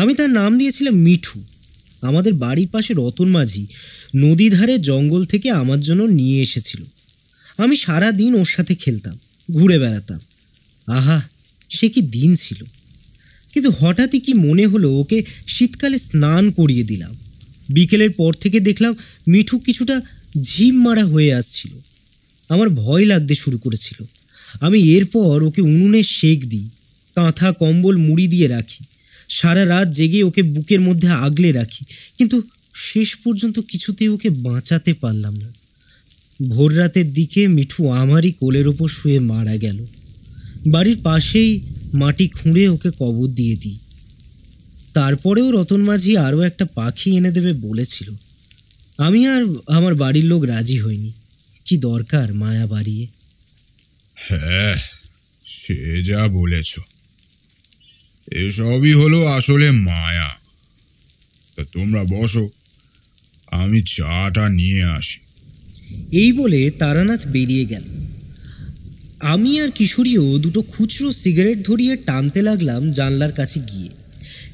আমি তার নাম দিয়েছিলাম মিঠু। আমাদের বাড়ির পাশে রতন মাঝি নদী ধারে জঙ্গল থেকে আমার জন্য নিয়ে এসেছিল। আমি সারা দিন ওর সাথে খেলতাম, ঘুরে বেড়াতাম। আহা, সে কি দিন ছিল। কিন্তু হঠাৎই কি মনে হলো ওকে শীতকালে স্নান করিয়ে দিলাম। বিকেলের পর থেকে দেখলাম মিঠু কিছুটা ঝিম মারা হয়ে আসছিল। আমার ভয় লাগতে শুরু করেছিল। আমি এরপর ওকে উনুনে সেক দিই, কাঁথা কম্বল মুড়ি দিয়ে রাখি, সারা রাত জেগে ওকে বুকের মধ্যে আগলে রাখি, কিন্তু শেষ পর্যন্ত কিছুতেই ওকে বাঁচাতে পারলাম না। ভোর রাতের দিকে মিঠু আমারই কোলের ওপর শুয়ে মারা গেল। বাড়ির পাশেই মাটি খুঁড়ে ওকে কবর দিয়ে দিই। তারপরেও রতন মাঝি আরও একটা পাখি এনে দেবে বলেছিল। আমি আর আমার বাড়ির লোক রাজি হইনি। কি দরকার মায়া বাড়িয়ে। হ্যাঁ, সে যা বলেছ, এসবই হলো আসলে মায়া। তা তোমরা বসো, আমি চাটা নিয়ে আসি। এই বলে তারানাথ বেরিয়ে গেল। আমি আর কিশোরীও দুটো খুচরো সিগারেট ধরিয়ে টানতে লাগলাম জানলার কাছে গিয়ে।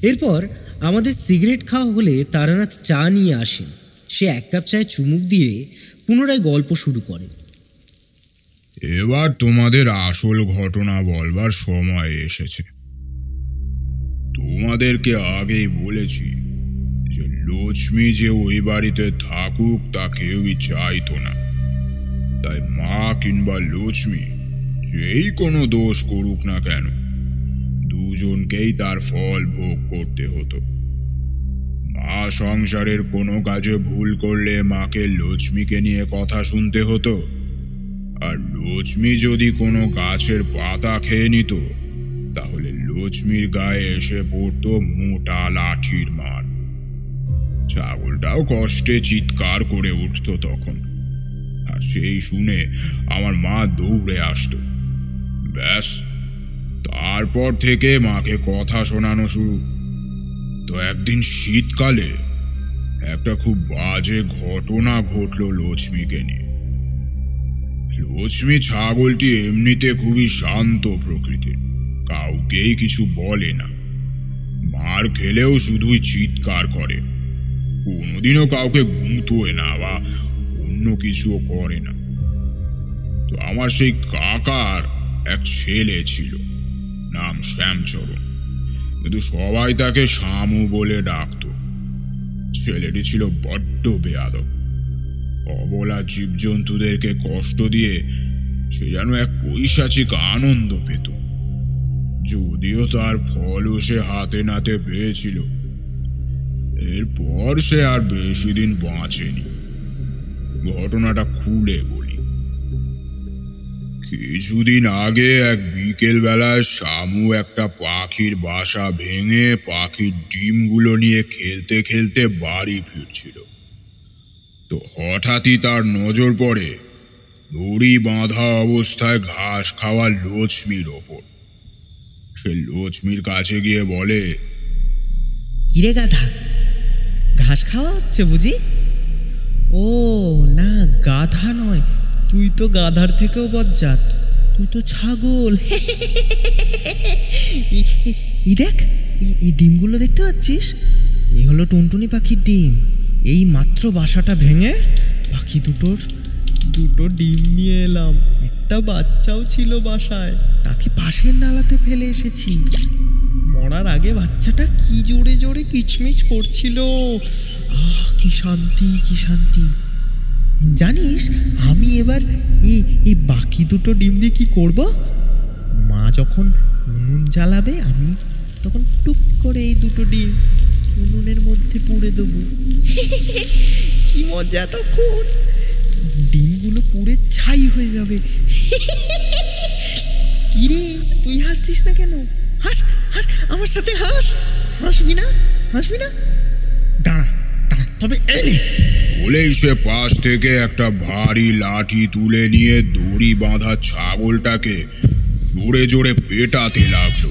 এরপর আমাদের সিগারেট খাওয়া হলে তারানাথ চা নিয়ে আসেন। সে এক কাপ চায়ে চুমুক দিয়ে পুনরায় গল্প শুরু করে। এবার তোমাদের আসল ঘটনা বলবার সময় এসেছে। তোমাদেরকে আগেই বলেছি যে লক্ষ্মী যে ওই বাড়িতে থাকুক তা কেউই চাইতো না। তাই মা কিংবা লক্ষ্মী যেই কোনো দোষ করুক না কেন, দুজনকেই তার ফল ভোগ করতে হতো। মা সংসারের কোনো কাজে ভুল করলে মাকে লক্ষ্মীকে নিয়ে কথা শুনতে হতো, আর লক্ষ্মী যদি কোনো গাছের পাতা খেয়ে নিত তাহলে লক্ষ্মীর গায়ে এসে পড়তো মোটা লাঠির মার। ছাগলটাও কষ্টে চিৎকার করে উঠতো তখন, আর সেই শুনে আমার মা দৌড়ে আসতো। ব্যাস, তারপর থেকে মাকে কথা শোনানো শুরু। তো একদিন শীতকালে একটা খুব বাজে ঘটনা ঘটলো লক্ষ্মীকে নিয়ে। লক্ষ্মী ছাগলটি এমনিতে খুবই শান্ত প্রকৃতির, কাউকেই কিছু বলে না। মার খেলেও শুধুই চিৎকার করে, কোনোদিনও কাউকে গুঁতোয় না বা অন্য কিছুও করে না। তো আমার সেই কাকার এক ছেলে ছিল, নাম শ্যামচরণ, কিন্তু সবাই তাকে শামু বলে ডাকত। ছেলেটি ছিল বড্ড বেয়াদব। অবলা জীবজন্তুদেরকে কষ্ট দিয়ে সে যেন এক পৈশাচিক আনন্দ পেত, যদিও তার ফলও সে হাতে নাতে পেয়েছিল। এরপর সে আর বেশি দিন বাঁচেনি। ঘটনাটা খুলে বলি। কিছুদিন আগে এক বিকেল বেলায় শামু একটা পাখির বাসা ভেঙে পাখির ডিমগুলো নিয়ে খেলতে খেলতে বাড়ি ফিরছিল। তো হঠাৎই তার নজর পড়ে দড়ি বাঁধা অবস্থায় ঘাস খাওয়া লক্ষ্মীর ওপর। সে লক্ষ্মীর কাছে গিয়ে বলে, কিরে গাধা, ঘাস খাওয়া হচ্ছে বুঝি? ও না, গাধা নয়, তুই তো গাধার থেকেও বজ্জাত, তুই তো ছাগল। এই দেখ, এই ডিমগুলো দেখতে পাচ্ছিস? এই হলো টুনটুনি পাখির ডিম। এই মাত্র বাসাটা ভেঙে পাখি দুটো ডিম নিয়ে এলাম। একটা বাচ্চাও ছিল বাসায়, তাকে পাশের নালাতে ফেলে এসেছি। মরার আগে বাচ্চাটা কি জোরে জোরে কিচমিচ করছিল। আহ, কি শান্তি, কি শান্তি। জানিস আমি এবার এই বাকি দুটো ডিম দিয়ে কি করব? মা যখন উনুন জ্বালাবে আমি তখন টুপ করে এই দুটো ডিম উনুনের মধ্যে পুড়ে দেবো। কি মজা তখন, ডিমগুলো পুড়ে ছাই হয়ে যাবে। কিরে, তুই হাসছিস না কেন? হাস হাস, আমার সাথে হাস। হাসবি না, হাসবি না? দাঁড়া দাঁড়া, তবে এলে। বলেই সে পাশ থেকে একটা ভারী লাঠি তুলে নিয়ে দড়ি বাঁধা ছাগলটাকে জোরে জোরে পেটাতে লাগলো।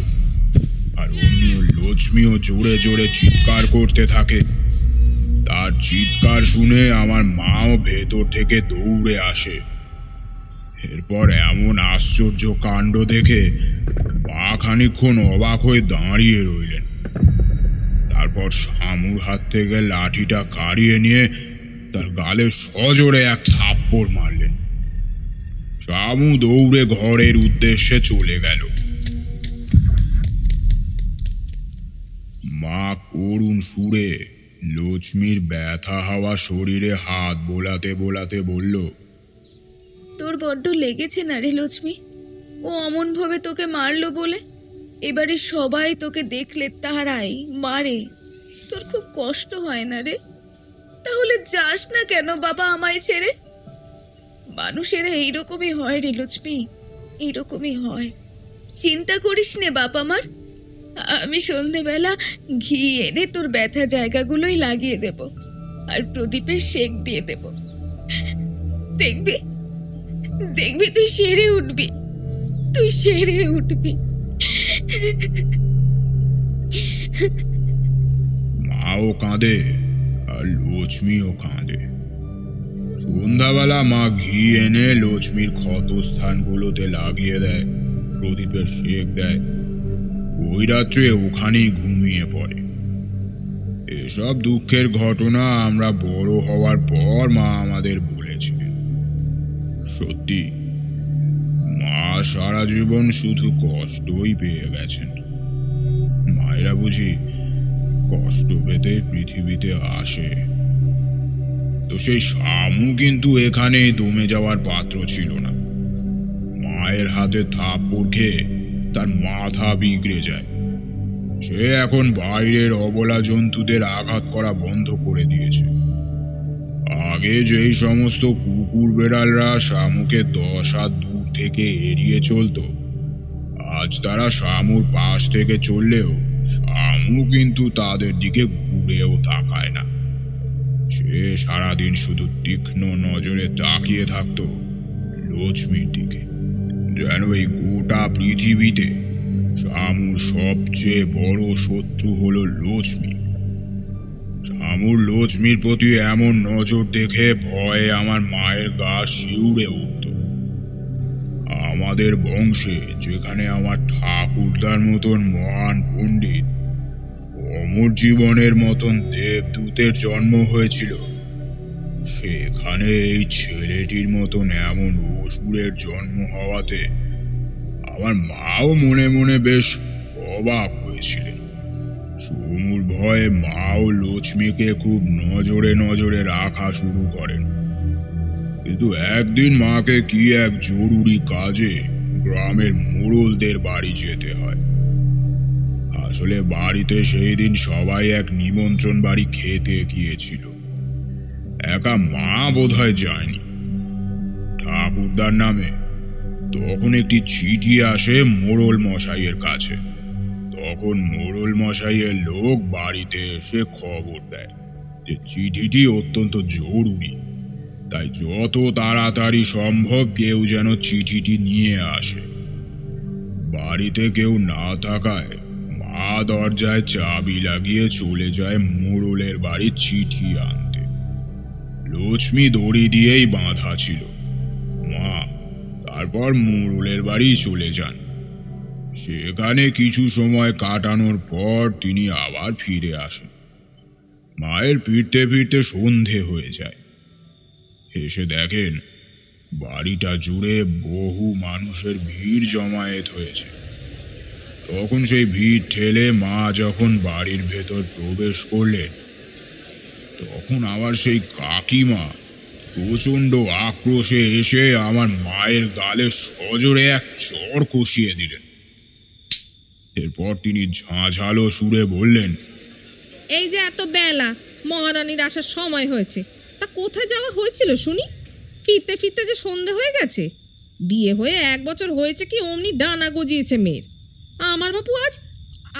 আর অমনিও লক্ষ্মীও জোরে জোরে চিৎকার করতে থাকে। তার চিৎকার শুনে আমার মাও ভেতর থেকে দৌড়ে আসে। এরপর এমন আশ্চর্য কাণ্ড দেখে মা খানিকক্ষণ অবাক হয়ে দাঁড়িয়ে রইলেন। তারপর শামুর হাত থেকে লাঠিটা কাড়িয়ে নিয়ে তার গালে সজোরে এক থাপ্পড় মারলেন। শামু দৌড়ে ঘরের উদ্দেশ্যে চলে গেল। মা করুণ সুরে লক্ষ্মীর ব্যথা হওয়া শরীরে হাত বোলাতে বোলাতে বলল, তোর বড্ড লেগেছে না রে লক্ষ্মী? ও অমন ভাবে তোকে মারলো বলে এবারে সবাই তোকে দেখলে তারাই মারে, তোর খুব কষ্ট হয় না রে? তাহলে যাস না কেন বাবা আমায় ছেড়ে? মানুষেরা এইরকমই হয় রে লক্ষ্মী, এইরকমই হয়। চিন্তা করিস নে বাপ আমার, আমি সন্ধেবেলা ঘি এনে তোর ব্যথা জায়গাগুলোই লাগিয়ে দেব আর প্রদীপের শেক দিয়ে দেব। দেখবি দেখবি তুই সেরে উঠবি, তুই সেরে উঠবি। মাও কাঁদে আর লক্ষ্মীও কাঁদে। সন্ধ্যাবেলা মা ঘি এনে লক্ষ্মীর ক্ষতস্থানগুলোতে লাগিয়ে দেয়, প্রদীপের শেক দেয়। ওই রাত্রে ওখানেই ঘুমিয়ে পড়ে। এসব দুঃখের ঘটনা আমরা বড় হওয়ার পর মা আমাদের বলেছিলেন। সত্যি মা সারা জীবন শুধু কষ্টই পেয়ে গেছেন। মায়েরা বুঝি কষ্ট পেতে পৃথিবীতে আসে। তো সেই শামু কিন্তু এখানে দমে যাওয়ার পাত্র ছিল না। মায়ের হাতে থাপ্পড় খেয়ে তার মাথা বিগড়ে যায়। সে এখন বাইরের অবলা জন্তুদের আঘাত করা বন্ধ করে দিয়েছে। আগে যেই সমস্ত কুকুর বেড়ালরা শামুকে 10 হাত দূর থেকে এড়িয়ে চলত, আজ তারা শামুর পাশ থেকে চললেও শামু কিন্তু তাদের দিকে ঘুরেও তাকায় না। সে সারাদিন শুধু তীক্ষ্ণ নজরে তাকিয়ে থাকতো লক্ষ্মীর দিকে, যেন এই গোটা পৃথিবীতে শামুর সবচেয়ে বড় শত্রু হলো লক্ষ্মী। শামুর লক্ষ্মীর প্রতি এমন নজর দেখে ভয়ে আমার মায়ের গা শিউরে উঠত। আমাদের বংশে যেখানে আমার ঠাকুরদার মতন মহান পণ্ডিত, অমর জীবনের মতন দেবদূতের জন্ম হয়েছিল, সেখানে এই ছেলেটির মতন এমন অসুরের জন্ম হওয়াতে আমার মাও মনে মনে বেশ অবাক হয়েছিলেন। সমুর ভয়ে মাও লক্ষ্মীকে খুব নজরে নজরে রাখা শুরু করেন। কিন্তু একদিন মাকে কি এক জরুরি কাজে গ্রামের মোড়লদের বাড়ি যেতে হয়। আসলে বাড়িতে সেই দিন সবাই এক নিমন্ত্রণ বাড়ি খেতে গিয়েছিল, একা মা বোধহয় যায়নি। ঠাকুরদার নামে তখন একটি চিঠি আসে মোড়ল মশাইয়ের কাছে। তখন মোড়ল মশাইয়ের লোক বাড়িতে এসে খবর দেয় যে চিঠিটি অত্যন্ত জরুরি, তাই যত তাড়াতাড়ি সম্ভব কেউ যেন চিঠিটি নিয়ে আসে। বাড়িতে কেউ না থাকায় মা দরজায় চাবি লাগিয়ে চলে যায় মোড়লের বাড়ির চিঠি আনতে। লক্ষ্মী দড়ি দিয়েই বাঁধা ছিল। মা তারপর মোড়লের বাড়ি চলে যান। সেখানে কিছু সময় কাটানোর পর তিনি আবার ফিরে আসেন। মায়ের ফিরতে ফিরতে সন্ধে হয়ে যায়। এসে দেখেন বাড়িটা জুড়ে বহু মানুষের ভিড় জমায়েত হয়েছে। তখন সেই ভিড় ঠেলে মা যখন বাড়ির ভেতর প্রবেশ করলেন, তখন আবার সেই কাকিমা প্রচণ্ড আক্রোশে এসে আমার মায়ের গালে সজোরে এক চড় কষিয়ে দিলেন। এরপর তিনি ঝাঁঝালো সুরে বললেন, এই যে এত বেলা, মহারানীর আসার সময় হয়েছে, তা কোথায় যাওয়া হয়েছিল শুনি? ফিরতে ফিরতে যে সন্ধে হয়ে গেছে। বিয়ে হয়ে 1 বছর হয়েছে কি অমনি ডানা গজিয়েছে মেয়ের। আমার বাপু আজ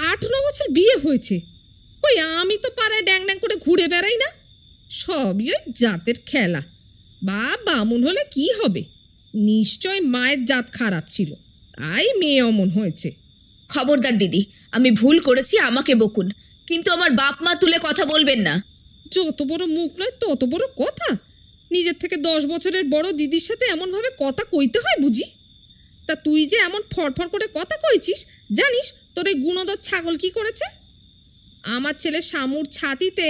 8-9 বছর বিয়ে হয়েছে। ওই আমি তো পাড়ায় ড্যাং ড্যাং করে ঘুরে বেড়াই না। সবই ওই জাতের খেলা। বা বামুন হলে কি হবে? নিশ্চয় মায়ের জাত খারাপ ছিল, তাই মেয়ে অমন হয়েছে। খবরদার দিদি, আমি ভুল করেছি, আমাকে বকুন, কিন্তু আমার বাপ মা তুলে কথা বলবেন না। যত বড় মুখ নয় তত বড় কথা। নিজের থেকে 10 বছরের বড় দিদির সাথে এমনভাবে কথা কইতে হয় বুঝি? তা তুই যে এমন ফড়ফড় করে কথা কইছিস, জানিস তোর এই গুণধর ছাগল কি করেছে? আমার ছেলে শামুর ছাতিতে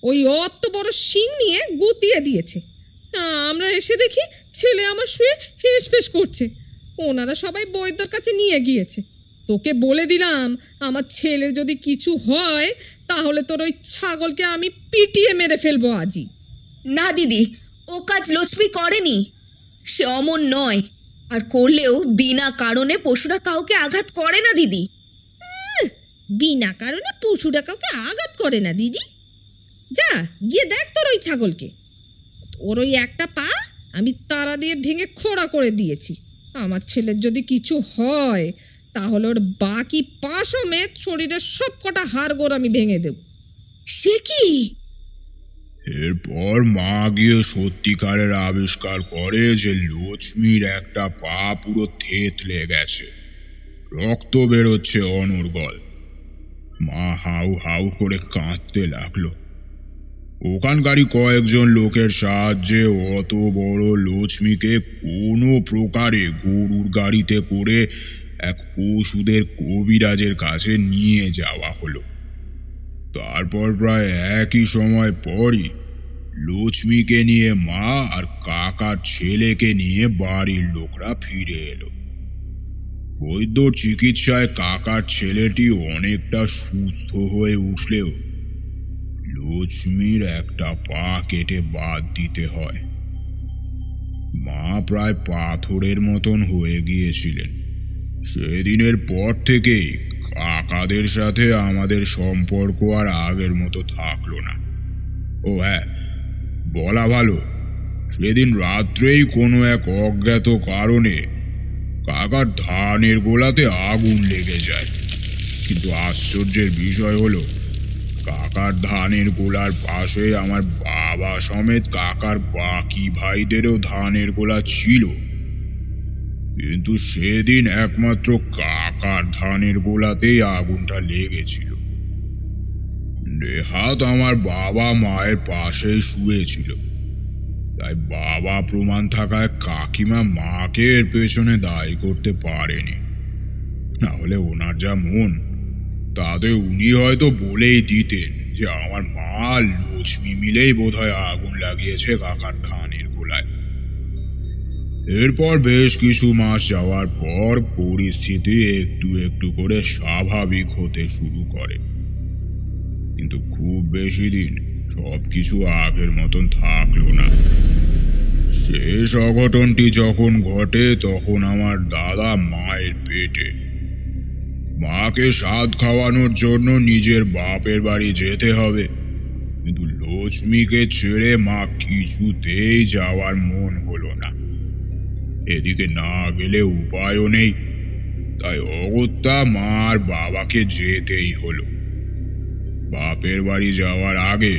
ওই অত বড় শিং নিয়ে গুতিয়ে দিয়েছে। আমরা এসে দেখি ছেলে আমার শুয়ে হেসফেস করছে। ওনারা সবাই বৈদ্যর কাছে নিয়ে গিয়েছে। তোকে বলে দিলাম, আমার ছেলে যদি কিছু হয় তাহলে তোর ওই ছাগলকে আমি পিটিয়ে মেরে ফেলবো আজই। না দিদি, ও কাজ লক্ষ্মী করেনি। সে অমন নয়, আর করলেও বিনা কারণে পশুরা কাউকে আঘাত করে না দিদি। বিনা কারণে পশুরা কাউকে আঘাত করে না দিদি? যা গিয়ে দেখ তোর ওই ছাগলকে। ওর ওই একটা পা আমি তারা দিয়ে ভেঙে খোঁড়া করে দিয়েছি। আমার ছেলের যদি কিছু হয় তাহলে ওর বাকি পা সমেত শরীরের সব কটা হাড়গোড় আমি ভেঙে দেব। সে কি? এরপর মা গিয়ে সত্যিকারের আবিষ্কার করে যে লক্ষ্মীর একটা পা পুরো থেতলে গেছে, রক্ত বেরোচ্ছে অনর্গল। মা হাউ হাউ করে কাঁদতে লাগলো। ওখানকারই কয়েকজন লোকের সাহায্যে অত বড় লক্ষ্মীকে কোনো প্রকারে গরুর গাড়িতে করে এক পশুদের কবিরাজের কাছে নিয়ে যাওয়া হলো। তারপর প্রায় একই সময় পরই লক্ষ্মীকে নিয়ে মা আর কাকার ছেলেকে নিয়ে বাড়ির লোকরা ফিরে এলো। বৈদ্য চিকিৎসায় কাকার ছেলেটি অনেকটা সুস্থ হয়ে উঠলেও লক্ষ্মীর একটা পা কেটে বাদ দিতে হয়। মা প্রায় পাথরের মতন হয়ে গিয়েছিলেন। সেদিনের পর থেকেই কাকাদের সাথে আমাদের সম্পর্ক আর আগের মতো থাকলো না। ও হ্যাঁ, বলা ভালো, সেদিন রাত্রেই কোনো এক অজ্ঞাত কারণে কাকার ধানের গোলাতে আগুন লেগে যায়। কিন্তু আশ্চর্যের বিষয় হলো, কাকার ধানের গোলার পাশে আমার বাবা সমেত কাকার বাকি ভাইদেরও ধানের গোলা ছিল, কিন্তু সেদিন একমাত্র কাকার ধানের গোলাতেই আগুনটা লেগেছিল। নেহাত আমার বাবা মায়ের পাশেই শুয়েছিল, তাই বাবা প্রমাণ থাকায় কাকিমা মাকে এর পেছনে দায়ী করতে পারেনি। না হলে ওনার যা মন, তাতে উনি হয়তো বলেই দিতেন যে আমার মা লক্ষ্মী মিলেই বোধহয় আগুন লাগিয়েছে কাকার ধানের গোলায়। এরপর বেশ কিছু মাস যাওয়ার পর পরিস্থিতি একটু একটু করে স্বাভাবিক হতে শুরু করে, কিন্তু খুব বেশি দিন সবকিছু আগের মতন থাকলো না। শেষ অঘটনটি যখন ঘটে তখন আমার দাদা মায়ের পেটে। মাকে স্বাদ খাওয়ানোর জন্য নিজের বাপের বাড়ি যেতে হবে, কিন্তু লক্ষ্মীকে ছেড়ে মা কিছুতেই যাওয়ার মন হলো না। এদিকে না গেলে উপায়ও নেই, তাই অগত্যা মার বাবাকে যেতেই হলো। বাপের বাড়ি যাওয়ার আগে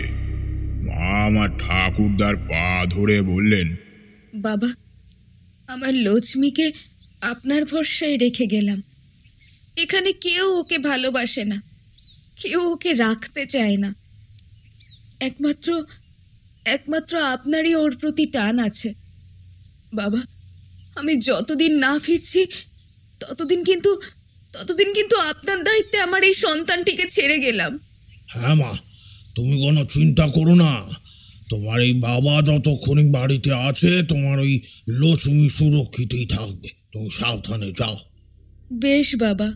মা আমার ঠাকুরদার পা ধরে বললেন, বাবা, আমার লক্ষ্মীকে আপনার ভরসায় রেখে গেলাম। এখানে কেউ ওকে ভালোবাসে না, কেউ ওকে রাখতে চায় না। একমাত্র আপনারই ওর প্রতি টান আছে। বাবা, আমি যতদিন না ফিরছি ততদিন কিন্তু আপনার দায়িত্বে আমার এই সন্তানটিকে ছেড়ে গেলাম। হ্যাঁ মা, তুমি কোনো চিন্তা করো না। তোমার এই বাবা যতক্ষণ বাড়িতে আছে তোমার ওই লক্ষ্মী সুরক্ষিতই থাকবে। তুমি সাবধানে যাও। বেশ বাবা।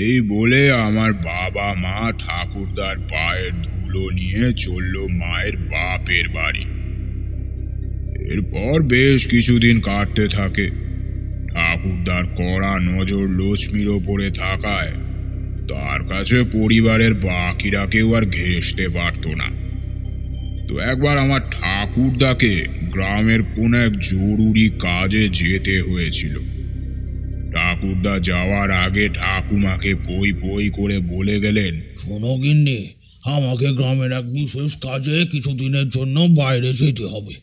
এই বলে আমার বাবা মা ঠাকুরদার পায়ের ধুলো নিয়ে চলল মায়ের বাপের বাড়ি। এরপর বেশ কিছুদিন কাটতে থাকে। ঠাকুরদার কড়া নজর লক্ষ্মীর ওপরে থাকায় তার কাছে পরিবারের বাকিরা কেউ আর ঘেঁষতে পারত না। তো একবার আমার ঠাকুরদাকে গ্রামের কোন এক জরুরি কাজে যেতে হয়েছিল। ঠাকুরদা যাওয়ার আগে ঠাকুমাকে পই পই করে বলে গেলেন, শোনো গিন্নি, আমাকে গ্রামের এক বিশেষ কাজে কিছুদিনের জন্য বাইরে যেতে হবে।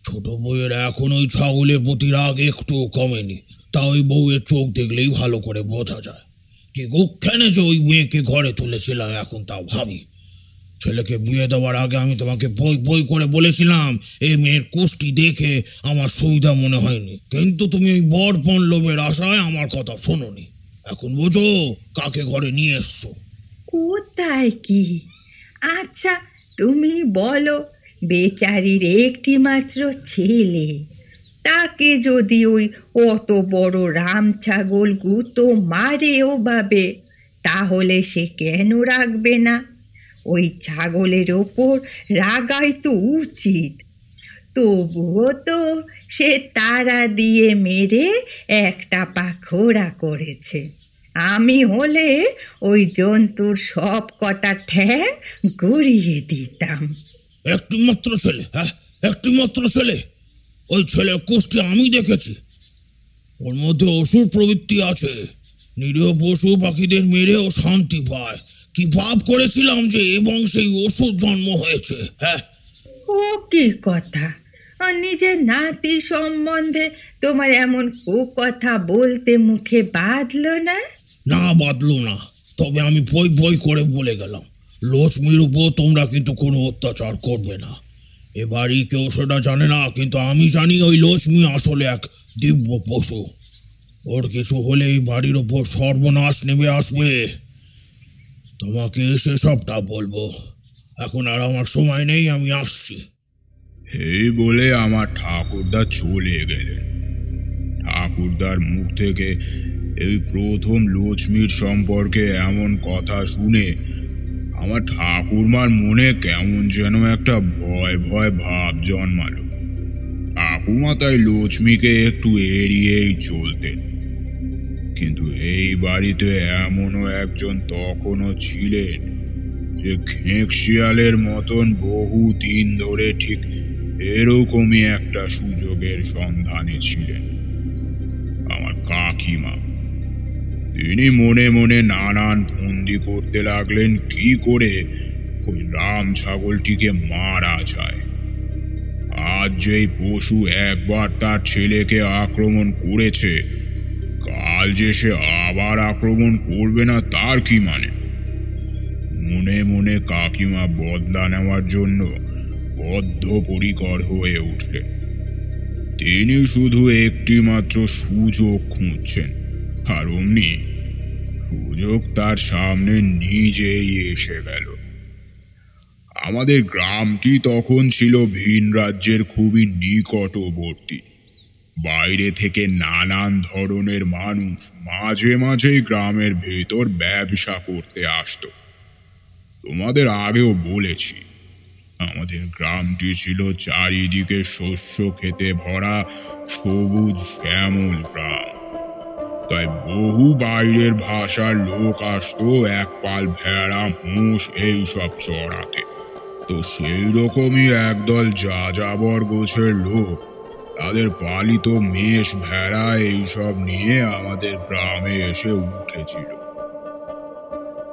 ছোট বউয়ের এখন ওই ছাগলের প্রতি রাগ একটু কমেনি, তা ওই বউয়ের চোখ দেখলেই ভালো করে বোঝা যায়। ঠিক ওখানে যে ওই মেয়েকে ঘরে তুলেছিলাম এখন তা ভাবি। ছেলেকে বিয়ে দেওয়ার আগে আমি তোমাকে বই বই করে বলেছিলাম এই মেয়ের কোষ্ঠী দেখে আমার সুবিধা মনে হয়নি, কিন্তু তুমি ওই বরপণ লোভের আশায় আমার কথা শোনোনি। এখন বোঝো কাকে ঘরে নিয়ে এসছো। কোথায় কি? আচ্ছা তুমি বলো, বেচারির একটি মাত্র ছেলে, তাকে যদি ওই অত বড় রাম ছাগল গুতো মারেও ভাবে, তাহলে সে কেন রাখবে না? ওই ছাগলের ওপর রাগাই তো উচিত, তবুও তো সে তাড়া দিয়ে মেরে একটা পা খোড়া করেছে। আমি হলে ওই জন্তুর সব কটা ঠ্যাং গড়িয়ে দিতাম। একটি মাত্র ছেলে, হ্যাঁ একটি মাত্র ছেলে। ওই ছেলের কোষ্ঠী আমি দেখেছি, ওর মধ্যে অসুর প্রবৃত্তি আছে। নিরীহ পশু পাখিদের মেরে ও শান্তি পায়। কি পাপ করেছিলাম যে এবং সেই অসুর জন্ম হয়েছে। হ্যাঁ, ও কি কথা! আর নিজের নাতি সম্বন্ধে তোমার এমন কথা বলতে মুখে বাঁধলো না? না বাদলো না, তবে আমি বই বই করে বলে গেলাম, লক্ষ্মীর উপর তোমরা কিন্তু কোনো অত্যাচার করবে না। এবারই কেউ সেটা জানে না, কিন্তু আমি জানি ওই লক্ষ্মী আসলে এক দিব্য পশু। ওর কিছু হলে এই বাড়ির ওপর সর্বনাশ নেমে আসবে। তোমাকে এসে সবটা বলবো, এখন আর আমার সময় নেই, আমি আসছি। এই বলে আমার ঠাকুরদা চলে গেলেন। ঠাকুরদার মুখ থেকে এই প্রথম লক্ষ্মীর সম্পর্কে এমন কথা শুনে আমার ঠাকুরমার মনে কেমন যেন একটা ভয় ভয় ভাব জন্মালো। ঠাকুমা তাই লক্ষ্মীকে একটু এড়িয়েই চলতেন। কিন্তু এই বাড়িতে এমনও একজন তখনও ছিলেন যে খেঁক শিয়ালের মতন বহু দিন ধরে ঠিক এরকমই একটা সুযোগের সন্ধানে ছিলেন, আমার কাকিমা। তিনি মনে মনে নানান ফন্দি করতে লাগলেন কি করে ওই রাম ছাগলটিকে মারা যায়। আজ যেই পশু একবার তার ছেলেকে আক্রমণ করেছে, কাল যে সে আবার আক্রমণ করবে না তার কি মানে? মনে মনে কাকিমা বদলা নেওয়ার জন্য বদ্ধপরিকর হয়ে উঠলেন। তিনি শুধু একটি মাত্র সুযোগ খুঁজছেন, আর অমনি সুযোগ তার সামনে নিজেই এসে গেল। আমাদের গ্রামটি তখন ছিল ভিন রাজ্যের খুবই নিকটবর্তী। বাইরে থেকে নানান ধরনের মানুষ মাঝে মাঝেই গ্রামের ভেতর ব্যবসা করতে আসতো। তোমাদের আগেও বলেছি, আমাদের গ্রামটি ছিল চারিদিকে শস্য খেতে ভরা সবুজ শ্যামল গ্রাম। তাই বহু বাইরের ভাষার লোক আসতো এক পাল ভেড়া, মোষ এইসব চড়াতে। তো সেই রকমই একদল যাযাবর গোছের লোক তাদের পালিত মেষ, ভেড়া এইসব নিয়ে আমাদের গ্রামে এসে উঠেছিল।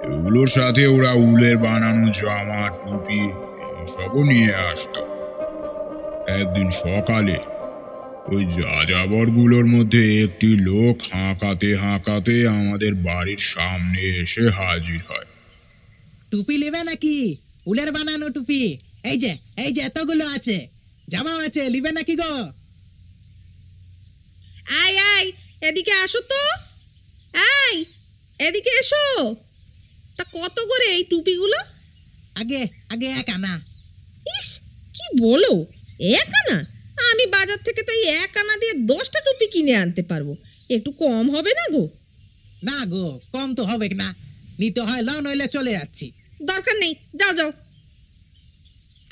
এগুলোর সাথে ওরা উলের বানানো জামা, টুপি এইসবও নিয়ে আসতো। একদিন সকালে ওই যাযাবরগুলোর মধ্যে একটি লোক হাঁকাতে হাঁকাতে আমাদের বাড়ির সামনে এসে হাজির হয়। টুপি নেবে নাকি? উলের বানানো টুপি। এই যে এতগুলো আছে, জামাও আছে, নিবে নাকি গো? আয় আয়, এদিকে আসো তো। আয় এদিকে এসো। তা কত করে এই টুপিগুলো? আগে আগে 1 আনা। ইস, কি বলো, 1 আনা? আমি বাজার থেকে তো 1 আনা দিয়ে 10টা টুপি কিনে আনতে পারবো, একটু কম হবে না গো? না গো, কম তো হবে না। নিতে হয় লও, নইলে চলে যাচ্ছি। দরকার নেই, যাও যাও।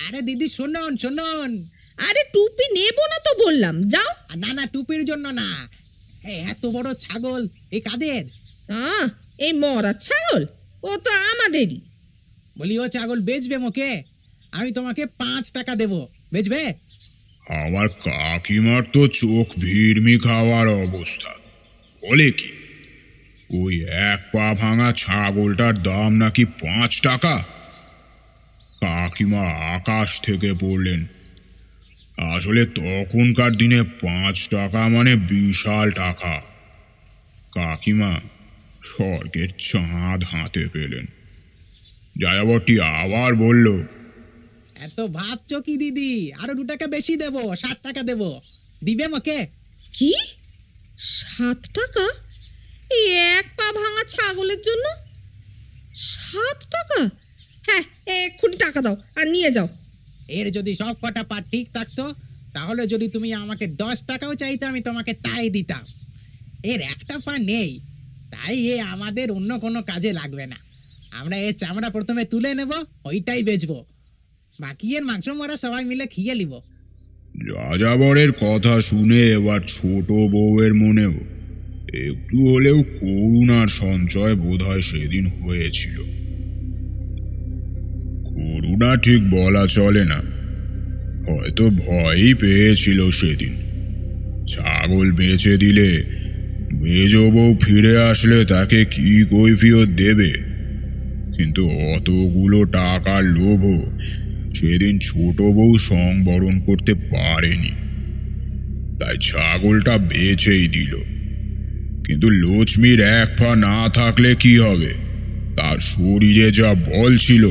আরে দিদি শুনুন শুনুন। আরে টুপি নেবো না তো বললাম, যাও। না না, টুপির জন্য না। এই এত বড় ছাগল এই কাদের? এই মরা ছাগল, ও তো আমাদেরই। বলি ও ছাগল বেচবে মোকে? আমি তোমাকে 5 টাকা দেব, বেচবে? আমার কাকিমার তো চোখ ভিড়মি খাওয়ার অবস্থা। বলে কি, ওই 1 পা ভাঙা ছাগলটার দাম নাকি 5 টাকা? কাকিমা আকাশ থেকে পড়লেন। আসলে তখনকার দিনে 5 টাকা মানে বিশাল টাকা। কাকিমা স্বর্গের চাঁদ হাতে পেলেন। যাযাবরটি আবার বলল, এত ভাবছো কি দিদি? আরো 2 টাকা বেশি দেব, 7 টাকা দেব, দিবে মোকে? কি 7 টাকা? এই 1 পা ভাঙা ছাগলের জন্য 7 টাকা? হ্যাঁ, এক্ষুনি টাকা দাও আর নিয়ে যাও। এর যদি সব কটা পা ঠিক থাকতো, তাহলে যদি তুমি আমাকে 10 টাকাও চাইতে আমি তোমাকে তাই দিতাম। এর একটা পা নেই, তাই এ আমাদের অন্য কোনো কাজে লাগবে না। আমরা এর চামড়া প্রথমে তুলে নেব, ওইটাই বেচবো, বাকি এর মাংস মারা সবাই মিলে খেয়ে নিব। যাযাবরের কথা শুনে এবার ছোট বউয়ের মনেও একটু হলেও করুণার সঞ্চয় বোধহয় সেদিন হয়েছিল। করুণা ঠিক বলা চলে না, হয়তো ভয়ই পেয়েছিল সেদিন। ছাগল বেচে দিলে মেজ বউ ফিরে আসলে তাকে কি কৈফিয়ত দেবে, কিন্তু অতগুলো টাকার লোভও সেদিন ছোট বউ সংবরণ করতে পারেনি, তাই ছাগলটা বেচেই দিল। কিন্তু লক্ষ্মীর এক পা না থাকলে কি হবে, তার শরীরে যা বল ছিল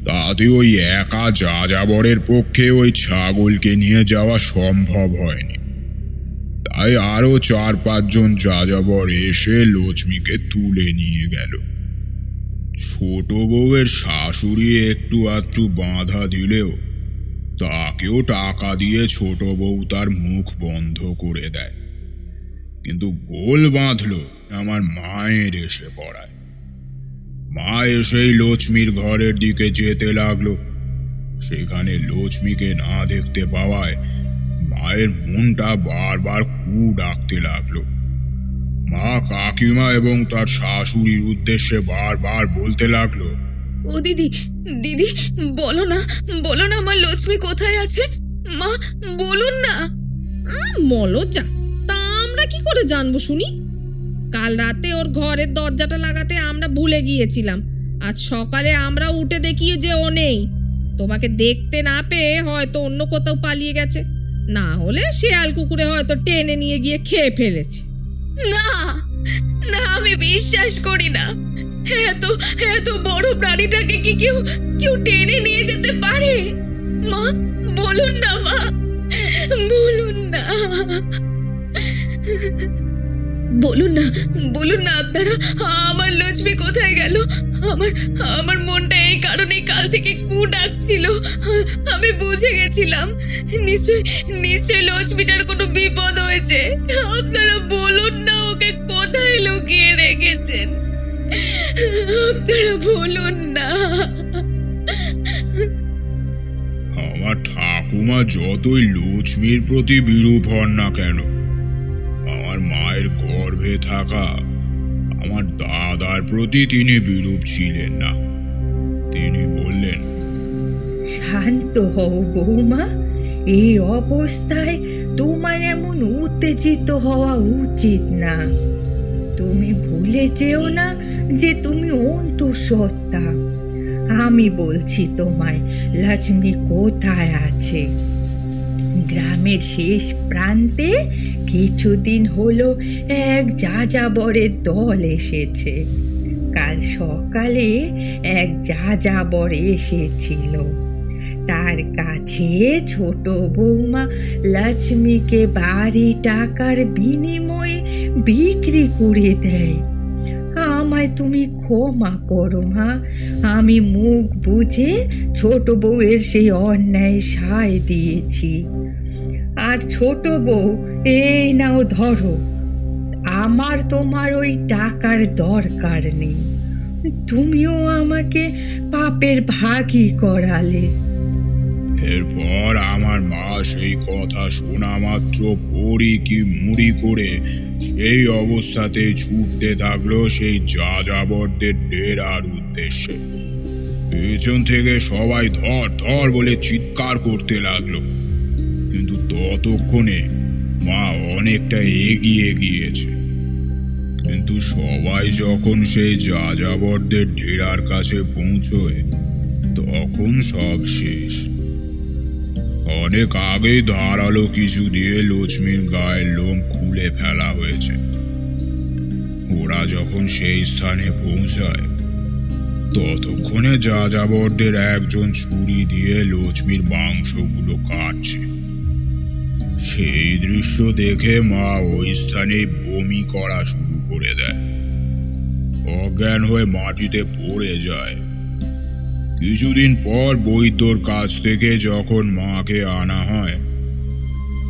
তাতে ওই একা যাযাবরের পক্ষে ওই ছাগলকে নিয়ে যাওয়া সম্ভব হয়নি। তাই আরো 4-5 জন যাযাবর এসে লক্ষ্মীকে তুলে নিয়ে গেল। ছোট বউয়ের শাশুড়ি একটু আধটু বাধা দিলেও তাকেও টাকা দিয়ে ছোট বউ তার মুখ বন্ধ করে দেয়। কিন্তু গোল বাঁধল আমার মায়ের এসে পড়ায়। মা এসেই লক্ষ্মীর ঘরের দিকে যেতে লাগলো। সেখানে লক্ষ্মীকে না দেখতে পাওয়ায় মায়ের মনটা বারবার কু ডাকতে লাগলো। মা কাকিমা এবং তার শাশুড়ির উদ্দেশ্যে বারবার বলতে লাগলো, ও দিদি, দিদি বলো না আমার লক্ষ্মী কোথায় আছে, মা বলুন না। মলজা, তা আমরা কি করে জানবো শুনি? কাল রাতে ওর ঘরের দরজাটা লাগাতে আমরা ভুলে গিয়েছিলাম, আজ সকালে আমরা উঠে দেখি যে ও নেই। তোমাকে দেখতে না পেয়ে হয়তো অন্য কোথাও পালিয়ে গেছে, না হলে শেয়াল কুকুরে হয়তো টেনে নিয়ে গিয়ে খেয়ে ফেলেছে। না না, আমি বিশ্বাস করি না। এত বড় প্রাণীটাকে কি কেউ টেনে নিয়ে যেতে পারে? মা বলুন না, মা বলুন না, বলুন না আপনারা, আমার লক্ষ্মী কোথায় গেল? আমার মনটা এই কারণে কাল থেকে কু ডাকছিল। আমি বুঝে গেছিলাম নিশ্চয় লক্ষ্মীটার কোনো বিপদ হয়েছে। আপনারা বলুন না ওকে কোথায় লুকিয়ে রেখেছেন, আপনারা বলুন না। আমার ঠাকুমা যতই লক্ষ্মীর প্রতি বিরূপ হন না কেন, আমার মায়ের গর্ভে থাকা আমার দাদার প্রতি তিনি বিরূপ ছিলেন না। তিনি বললেন, শান্ত হও বৌমা, এই অবস্থায় তোমার এমন উত্তেজিত হওয়া উচিত না। তুমি ভুলে যেও না যে তুমি অন্তঃসত্ত্বা। আমি বলছি তোমায় লক্ষ্মী কোথায় আছে। গ্রামের শেষ প্রান্তে কিছুদিন হলো এক যাযাবরের দল এসেছে। কাল সকালে এক যাযাবর এসেছিল। তার কাছে ছোট বৌমা লক্ষ্মীকে বাড়ি টাকার বিনিময়ে বিক্রি করে দেয়। আমায় তুমি ক্ষমা করো মা, আমি মুখ বুঝে ছোট বউয়ের সেই অন্যায় সায় দিয়েছি। আর ছোট বউ, এই নাও ধরো, আমার তোমার ওই টাকার দরকার নেই। তুমিও আমাকে পাপের ভাগী করালে। এরপর আমার মা সেই কথা শোনা মাত্র পড়ি কি মুড়ি করে সেই অবস্থাতে ছুটতে থাকলো সেই যাযাবরদের ডেরার উদ্দেশ্যে। পেছন থেকে সবাই ধর ধর বলে চিৎকার করতে লাগলো, কিন্তু ততক্ষণে মা অনেকটা এগিয়ে গিয়েছে। কিন্তু সবাই যখন সেই যাযাবরদের ডেরার কাছে পৌঁছয় তখন সব শেষ। অনেক আগেই ধারালো কিছু দিয়ে লক্ষ্মীর গায়ের লোম খুলে ফেলা হয়েছে। ওরা যখন সেই স্থানে পৌঁছায় ততক্ষণে যাযাবরদের একজন ছুরি দিয়ে লক্ষ্মীর মাংসগুলো কাটছে। সেই দৃশ্য দেখে মা ওই স্থানে বমি করা শুরু করে দেয়, অজ্ঞান হয়ে মাটিতে পড়ে যায়। কিছুদিন পর বৈদ্যর কাছ থেকে যখন মাকে আনা হয়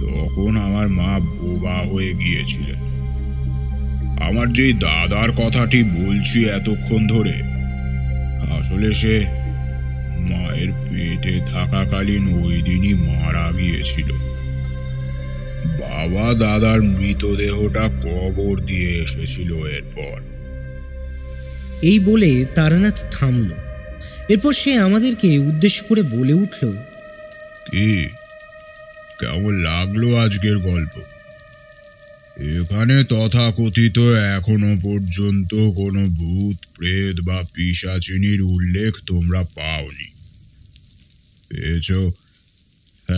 তখন আমার মা বোবা হয়ে গিয়েছিলেন। আমার যেই দাদার কথাটি বলছি এতক্ষণ ধরে, আসলে সে মায়ের পেটে থাকাকালীন ওই দিনই মারা গিয়েছিল। বাবা দাদার মৃতদেহটা কবর দিয়ে এসেছিল এরপর। এই বলে তারানাথ থামল। এরপর সে আমাদেরকে উদ্দেশ্য করে বলে উঠল, কি কেমন লাগলো আজকের গল্প? এখানে তথাকথিত এখনো পর্যন্ত কোনো ভূত প্রেত বা পিশাচিনীর উল্লেখ তোমরা পাওনি। পেয়েছ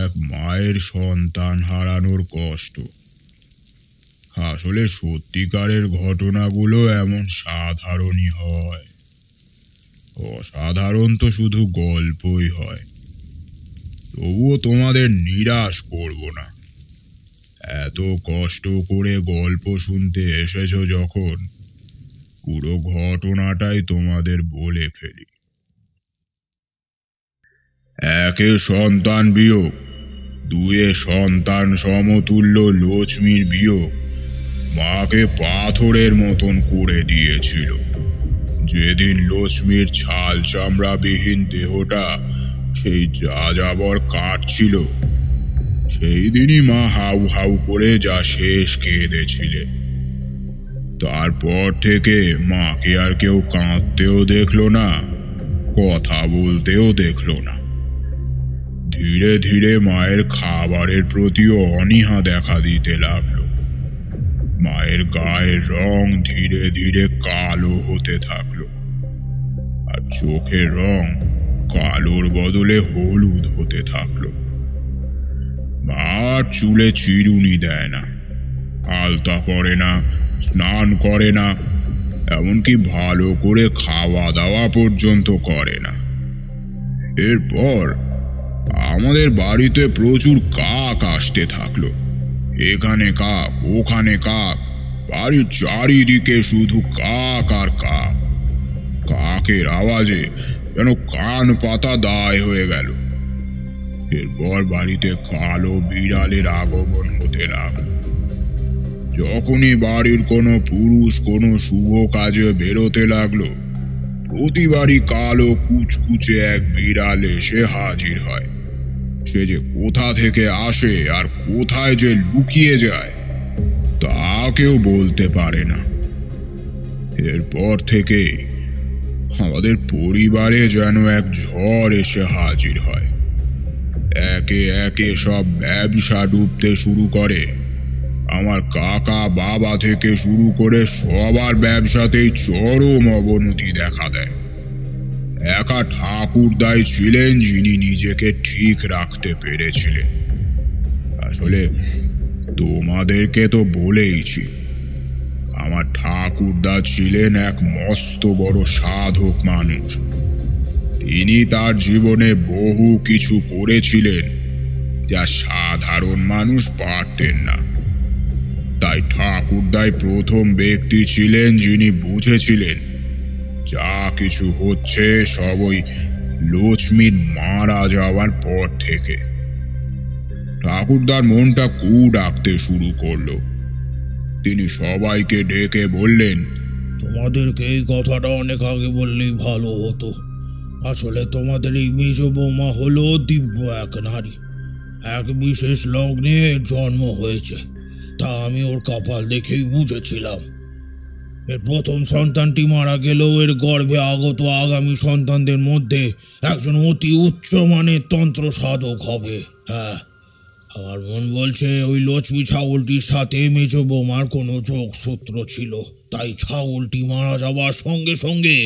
এক মায়ের সন্তান হারানোর কষ্ট। আসলে সত্যিকারের ঘটনাগুলো এমন সাধারণই হয়। অসাধারণ তো শুধু গল্পই হয়। তবুও তোমাদের নিরাশ করব না। এত কষ্ট করে গল্প শুনতে এসেছো যখন, পুরো ঘটনাটাই তোমাদের বলে ফেলি। একে সন্তান বিয়োগ, দুয়ে সন্তান সমতুল্য লক্ষ্মীর বিয়োগ মাকে পাথরের মতন করে দিয়েছিল। যেদিন লক্ষ্মীর ছাল চামড়াবিহীন দেহটা সেই যাযাবর কাটছিল, সেই দিনই মা হাউ হাউ করে যা শেষ কেঁদেছিলেন। তারপর থেকে মাকে আর কেউ কাঁদতেও দেখলো না, কথা বলতেও দেখলো না। ধীরে ধীরে মায়ের খাবারের প্রতিও অনীহা দেখা দিতে লাগলো। মায়ের গায়ের রং ধীরে ধীরে কালো হতে থাকলো, আর চোখের রং কালোর বদলে হলুদ হতে থাকলো। মা চুলে চিরুনি দেয় না, আলতা পরে না, স্নান করে না, এমনকি ভালো করে খাওয়া দাওয়া পর্যন্ত করে না। এরপর আমাদের বাড়িতে প্রচুর কাক আসতে থাকলো। এখানে কাক, ওখানে কাক, বাড়ির চারিদিকে শুধু কাক আর কাক। কাকের আওয়াজে যেন কান পাতা দায় হয়ে গেল। এরপর বাড়িতে কালো বিড়ালের আগমন হতে লাগলো। যখনই বাড়ির কোনো পুরুষ কোনো শুভ কাজে বেরোতে লাগলো, প্রতিবারই কালো কুচকুচে এক বিড়াল এসে হাজির হয়। সে যে কোথা থেকে আসে আর কোথায় যে লুকিয়ে যায় তা কেউ বলতে পারে না। এরপর থেকে আমাদের পরিবারে যেন এক ঝড় এসে হাজির হয়। একে একে সব ব্যবসা ডুবতে শুরু করে। আমার কাকা বাবা থেকে শুরু করে সবার ব্যবসাতেই চরম অবনতি দেখা দেয়। একা ঠাকুরদাই ছিলেন যিনি নিজেকে ঠিক রাখতে পেরেছিলেন। আসলে তোমাদেরকে তো বলেইছি, আমার ঠাকুরদা ছিলেন এক মস্ত বড় সাধক মানুষ। তিনি তার জীবনে বহু কিছু করেছিলেন যা সাধারণ মানুষ পারতেন না। তাই ঠাকুরদাই প্রথম ব্যক্তি ছিলেন যিনি বুঝেছিলেন যা কিছু হচ্ছে সবই লক্ষ্মীর মারা যাওয়ার পর থেকে। ঠাকুরদার মনটা কু ডাকতে শুরু করলো। তিনি সবাইকে ডেকে বললেন, তোমাদেরকে এই কথাটা অনেক আগে বললেই ভালো হতো। আসলে তোমাদের এই মেজ বৌমা হলো দিব্য এক নারী। এক বিশেষ লগ্নে জন্ম হয়েছে, তা আমি ওর কপাল দেখেই বুঝেছিলাম। এর প্রথম সন্তানটি মারা গেলেও এর গর্ভে আগত আগামী সন্তানদের মধ্যে একজন অতি উচ্চ মানের তন্ত্র সাধক হবে। হ্যাঁ, আমার মন বলছে ওই লক্ষ্মী ছাগলটির সাথে মেজ বৌমার কোনো যোগসূত্র ছিল। তাই ছাগলটি মারা যাওয়ার সঙ্গে সঙ্গে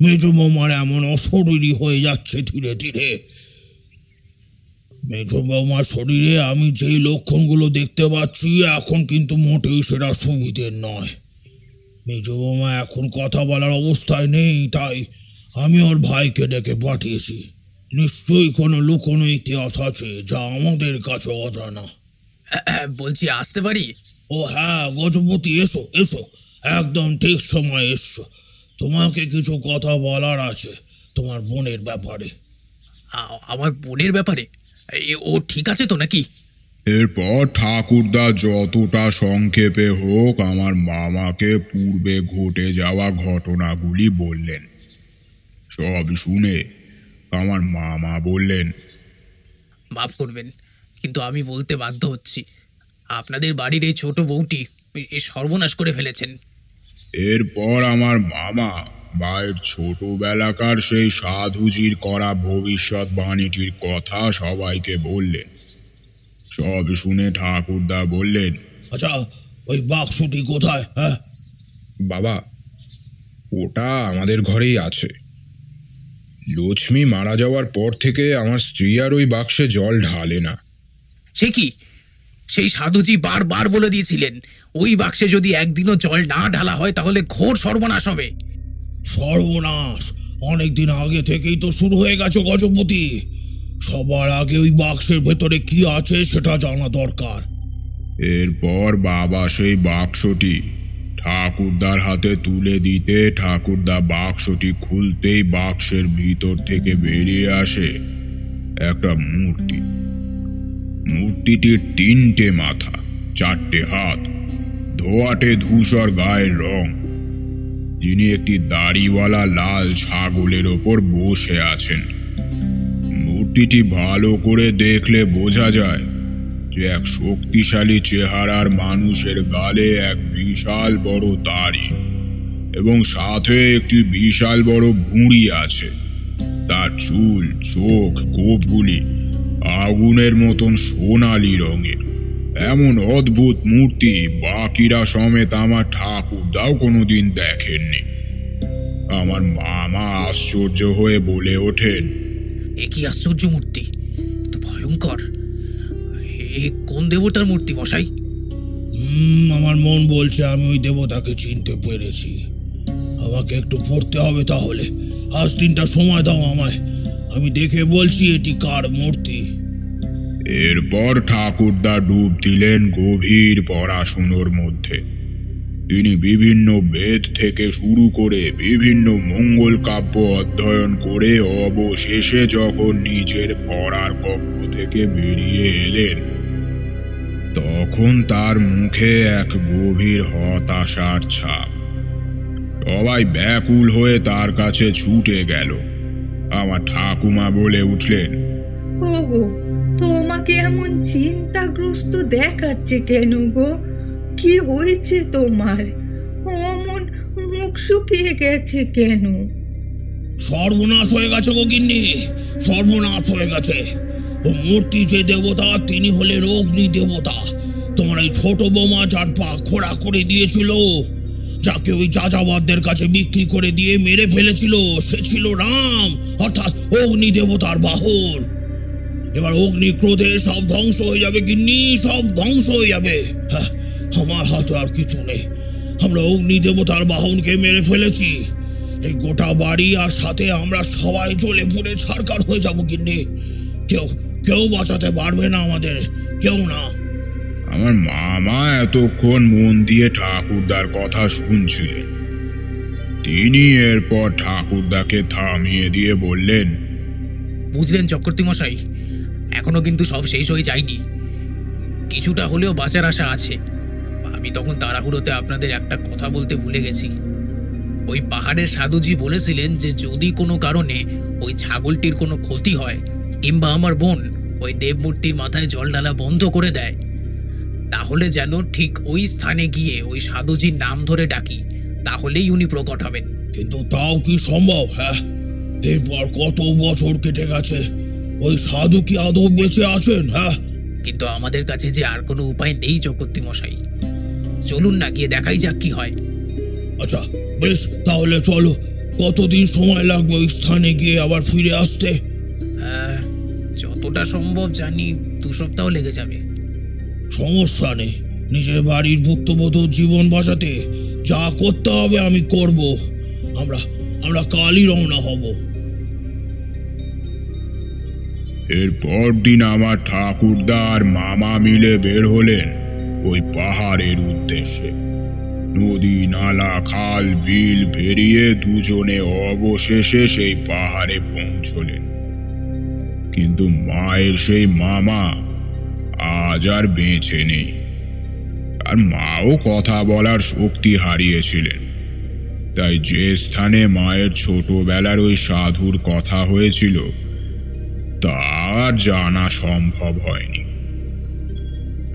মেজ বৌমার এমন অশরীরী হয়ে যাচ্ছে ধীরে ধীরে। মেজ বৌমার শরীরে আমি যেই লক্ষণগুলো দেখতে পাচ্ছি এখন কিন্তু মোটেই সেটা সুবিধের নয়। মেজ বৌমা এখন কথা বলার অবস্থায় নেই, তাই আমি ওর ভাইকে ডেকে পাঠিয়েছি। নিশ্চয়ই কোনো লুকোনো ইতিহাস আছে যা আমাদের কাছে অজানা। বলছি আসতে পারি? ও হ্যাঁ গজপতি, এসো এসো, একদম ঠিক সময় এসছো। তোমাকে কিছু কথা বলার আছে তোমার বোনের ব্যাপারে। আমার বোনের ব্যাপারে? ও ঠিক আছে তো নাকি? এরপর ঠাকুরদা যতটা সংক্ষেপে হোক আমার মামাকে পূর্বে ঘটে যাওয়া ঘটনাগুলি বললেন। সব শুনে আমার মামা বললেন, মাফ করবেন, কিন্তু আমি বলতে বাধ্য হচ্ছি, আপনাদের বাড়ির এই ছোট বউটি এই সর্বনাশ করে ফেলেছেন। এরপর আমার মামা মায়ের ছোটবেলাকার সেই সাধুজির করা ভবিষ্যৎবাণীটির কথা সবাইকে বললেন। সব শুনে ঠাকুরদা বললেন, আচ্ছা, ওই বাক্সটি কোথায়? হ্যাঁ বাবা, ওটা আমাদের ঘরেই আছে। লক্ষ্মী মারা যাওয়ার পর থেকে আমার স্ত্রী আর ওই বাক্সে জল ঢালে না। সে কি? সেই সাধুজি বারবার বলে দিয়েছিলেন ওই বাক্সে যদি একদিনও জল না ঢালা হয় তাহলে ঘোর সর্বনাশ হবে। সর্বনাশ অনেকদিন আগে থেকেই তো শুরু হয়ে গেছে গজপতি। সবার আগে ওই বাক্সের ভেতরে কি আছে সেটা জানা দরকার। এরপর বাবা সেই বাক্সটি ঠাকুরদার হাতে তুলে দিতে ঠাকুরদা বাক্সটি খুলতেই বাক্সের ভিতর থেকে বেরিয়ে আসে একটা মূর্তি। মূর্তিটির 3টে মাথা, 4টে হাত, ধোয়াটে ধূসর গায়ের রং, যিনি একটি দাড়িওয়ালা লাল ছাগলের ওপর বসে আছেন। মূর্তিটি ভালো করে দেখলে বোঝা যায় যে এক শক্তিশালী চেহারার মানুষের গালে এক বিশাল বড় দাড়ি এবং সাথে একটি বিশাল বড় ভুঁড়ি আছে। তার চুল, চোখ, গোঁফগুলি আগুনের মতন সোনালি রঙের। এমন অদ্ভুত মূর্তি বাকিরা সমেত আমার ঠাকুরদাও কোনোদিন দেখেননি। আমার মামা আশ্চর্য হয়ে বলে ওঠেন, এ কি আশ্চর্য মূর্তি, তো ভয়ঙ্কর! এ কোন দেবতার মূর্তি মশাই? আমার মন বলছে আমি ওই দেবতাকে চিনতে পেরেছি। আমাকে একটু পড়তে হবে তাহলে। আজ 3টা সময় দাও আমায়, আমি দেখে বলছি এটি কার মূর্তি। এরপর ঠাকুরদা ডুব দিলেন গভীর পড়াশুনোর মধ্যে। তিনি বিভিন্ন বেদ থেকে শুরু করে বিভিন্ন মঙ্গল কাব্য অধ্যয়ন করে অবশেষে যখন নিজের পড়ার কক্ষ থেকে বেরিয়ে এলেন তখন তার মুখে এক গভীর হতাশার ছাপ। সবাই ব্যাকুল হয়ে তার কাছে ছুটে গেল। আমার ঠাকুমা বলে উঠলেন, ওগো, তোমাকে এমন চিন্তাগ্রস্ত দেখাচ্ছে কেন গো? কি হয়েছে তোমার? অমন মুখ শুকিয়ে গেছে কেন? সর্বনাশ হয়ে গেছে গো গিন্নি, সর্বনাশ হয়ে গেছে। ও মূর্তি যে দেবতা তিনি হলেন অগ্নি দেবতা। তোমার এই ছোট বৌমা যার পা খোড়া করে দিয়েছিল, যাকে ওই যাযাবারদের কাছে বিক্রি করে দিয়ে মেরে ফেলেছিল, সে ছিল রাম, অর্থাৎ অগ্নি দেবতার বাহন। এবার অগ্নি ক্রোধে সব ধ্বংস হয়ে যাবে গিন্নি, সব ধ্বংস হয়ে যাবে। হ্যাঁ, আমার হাতে আর কিছু নেই। আমরা অগ্নি দেবতার বাহনকে মেরে ফেলেছি। এই গোটা বাড়ি আর সাথে আমরা সবাই জ্বলে পুড়ে ছারখার হয়ে যাব গিন্নি। কেউ কেউ বাঁচাতে পারবে না আমাদের, কেউ না। আমার মামা এতক্ষণ মন দিয়ে ঠাকুরদার কথা শুনছিলেন। তিনি এরপর ঠাকুরদাকে থামিয়ে দিয়ে বললেন, বুঝলেন চক্রবর্তী মশাই, এখনো কিন্তু সব শেষ হয়ে যায়নি। কিছুটা হলেও বাঁচার আশা আছে। আমি তখন তাড়াহুড়োতে আপনাদের একটা কথা বলতে ভুলে গেছি। ওই পাহাড়ের সাধুজি বলেছিলেন যে যদি কোনো কারণে ওই ছাগলটির কোনো ক্ষতি হয় কিংবা আমার বোন ওই দেবমূর্তির মাথায় জল ঢালা বন্ধ করে দেয়, তাহলে যেন ঠিক ওই স্থানে গিয়ে ওই সাধুজির নাম ধরে ডাকি, তাহলেই উনি প্রকট হবেন। কিন্তু তাও কি সম্ভব? হ্যাঁ, এরপর কত বছর কেটে গেছে, ওই সাধু কি আদৌ বেঁচে আছেন? হ্যাঁ, কিন্তু আমাদের কাছে যে আর কোনো উপায় নেই চক্রবর্তী মশাই। চলুন না, গিয়ে দেখাই যাক কি হয়। আচ্ছা বেশ, তাহলে চলো। কতদিন সময় লাগবে ওই স্থানে গিয়ে আবার ফিরে আসতে? যতটা সম্ভব জানি 2 সপ্তাহ লেগে যাবে। সমস্যা নেই, নিজের বাড়ির ভুক্তভোগী জীবন বাঁচাতে যা করতে হবে আমি করব। আমরা কালই রওনা হব। এরপর দিন আমার ঠাকুরদা আর মামা মিলে বের হলেন ওই পাহাড়ের উদ্দেশ্যে। নদী, নালা, খাল, বিল পেরিয়ে দুজনে অবশেষে সেই পাহাড়ে পৌঁছলেন। কিন্তু মায়ের সেই মামা আজ আর বেঁচে নেই। আর মাও কথা বলার শক্তি হারিয়েছিলেন। তাই যে স্থানে মায়ের ছোটবেলার ওই সাধুর কথা হয়েছিল তার জানা সম্ভব হয়নি।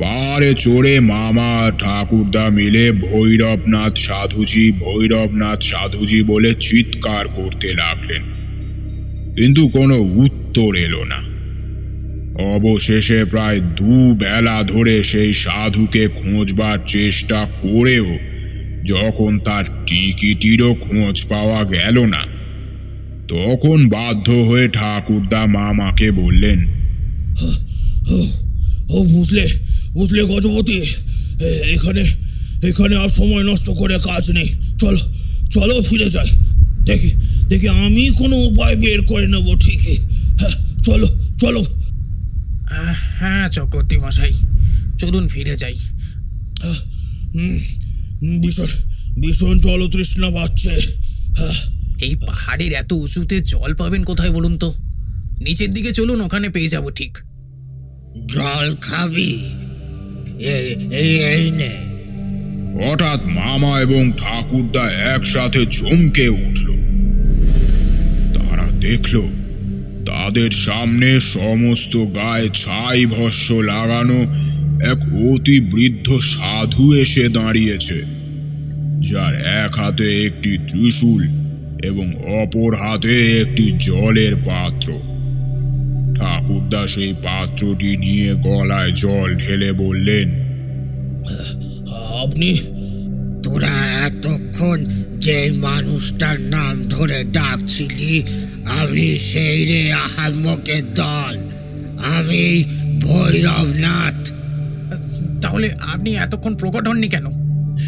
পাহাড়ে চড়ে মামা ঠাকুরদা মিলে ভৈরবনাথ সাধুজি বলে চিৎকার করতে লাগলেন, কিন্তু কোনো উত্তর এলো না। অবশেষে প্রায় 2 বেলা ধরে সেই সাধুকে খোঁজবার চেষ্টা করেও যখন তার টিকিটিরও খোঁজ পাওয়া গেল না, তখন বাধ্য হয়ে ঠাকুরদা মামাকে বললেন, ও বুঝলে গজপতি, এখানে আর সময় নষ্ট করে কাজ নেই। চলো ফিরে যাই। দেখি আমি কোনো উপায় বের করে নেবো ঠিকই। চলো। হ্যাঁ চক্রবর্তী মশাই, চলুন ফিরে যাই। ভীষণ জলতৃষ্ণা পাচ্ছে। এই পাহাড়ের এত উঁচুতে জল পাবেন কোথায় বলুন তো? নিচের দিকে চলুন, ওখানে পেয়ে যাব ঠিক। জল খাবি? এই নে। হঠাৎ মামা এবং ঠাকুরদা একসাথে চমকে উঠল। তারা দেখল তাদের সামনে সমস্ত গায়ে ছাই ভস্য লাগানো এক অতি বৃদ্ধ সাধু এসে দাঁড়িয়েছে, যার এক হাতে একটি ত্রিশূল এবং অপর হাতে একটি জলের পাত্র। ঠাকুরদা সেই পাত্রটি নিয়ে গলায় জল ঢেলে বললেন, আপনি? তোরা এতক্ষণ যে মানুষটার নাম ধরে ডাকছিলি, আমি সেই রে আহাম্মকের দল। আমি ভৈরবনাথ। তাহলে আপনি এতক্ষণ প্রকট হননি কেন?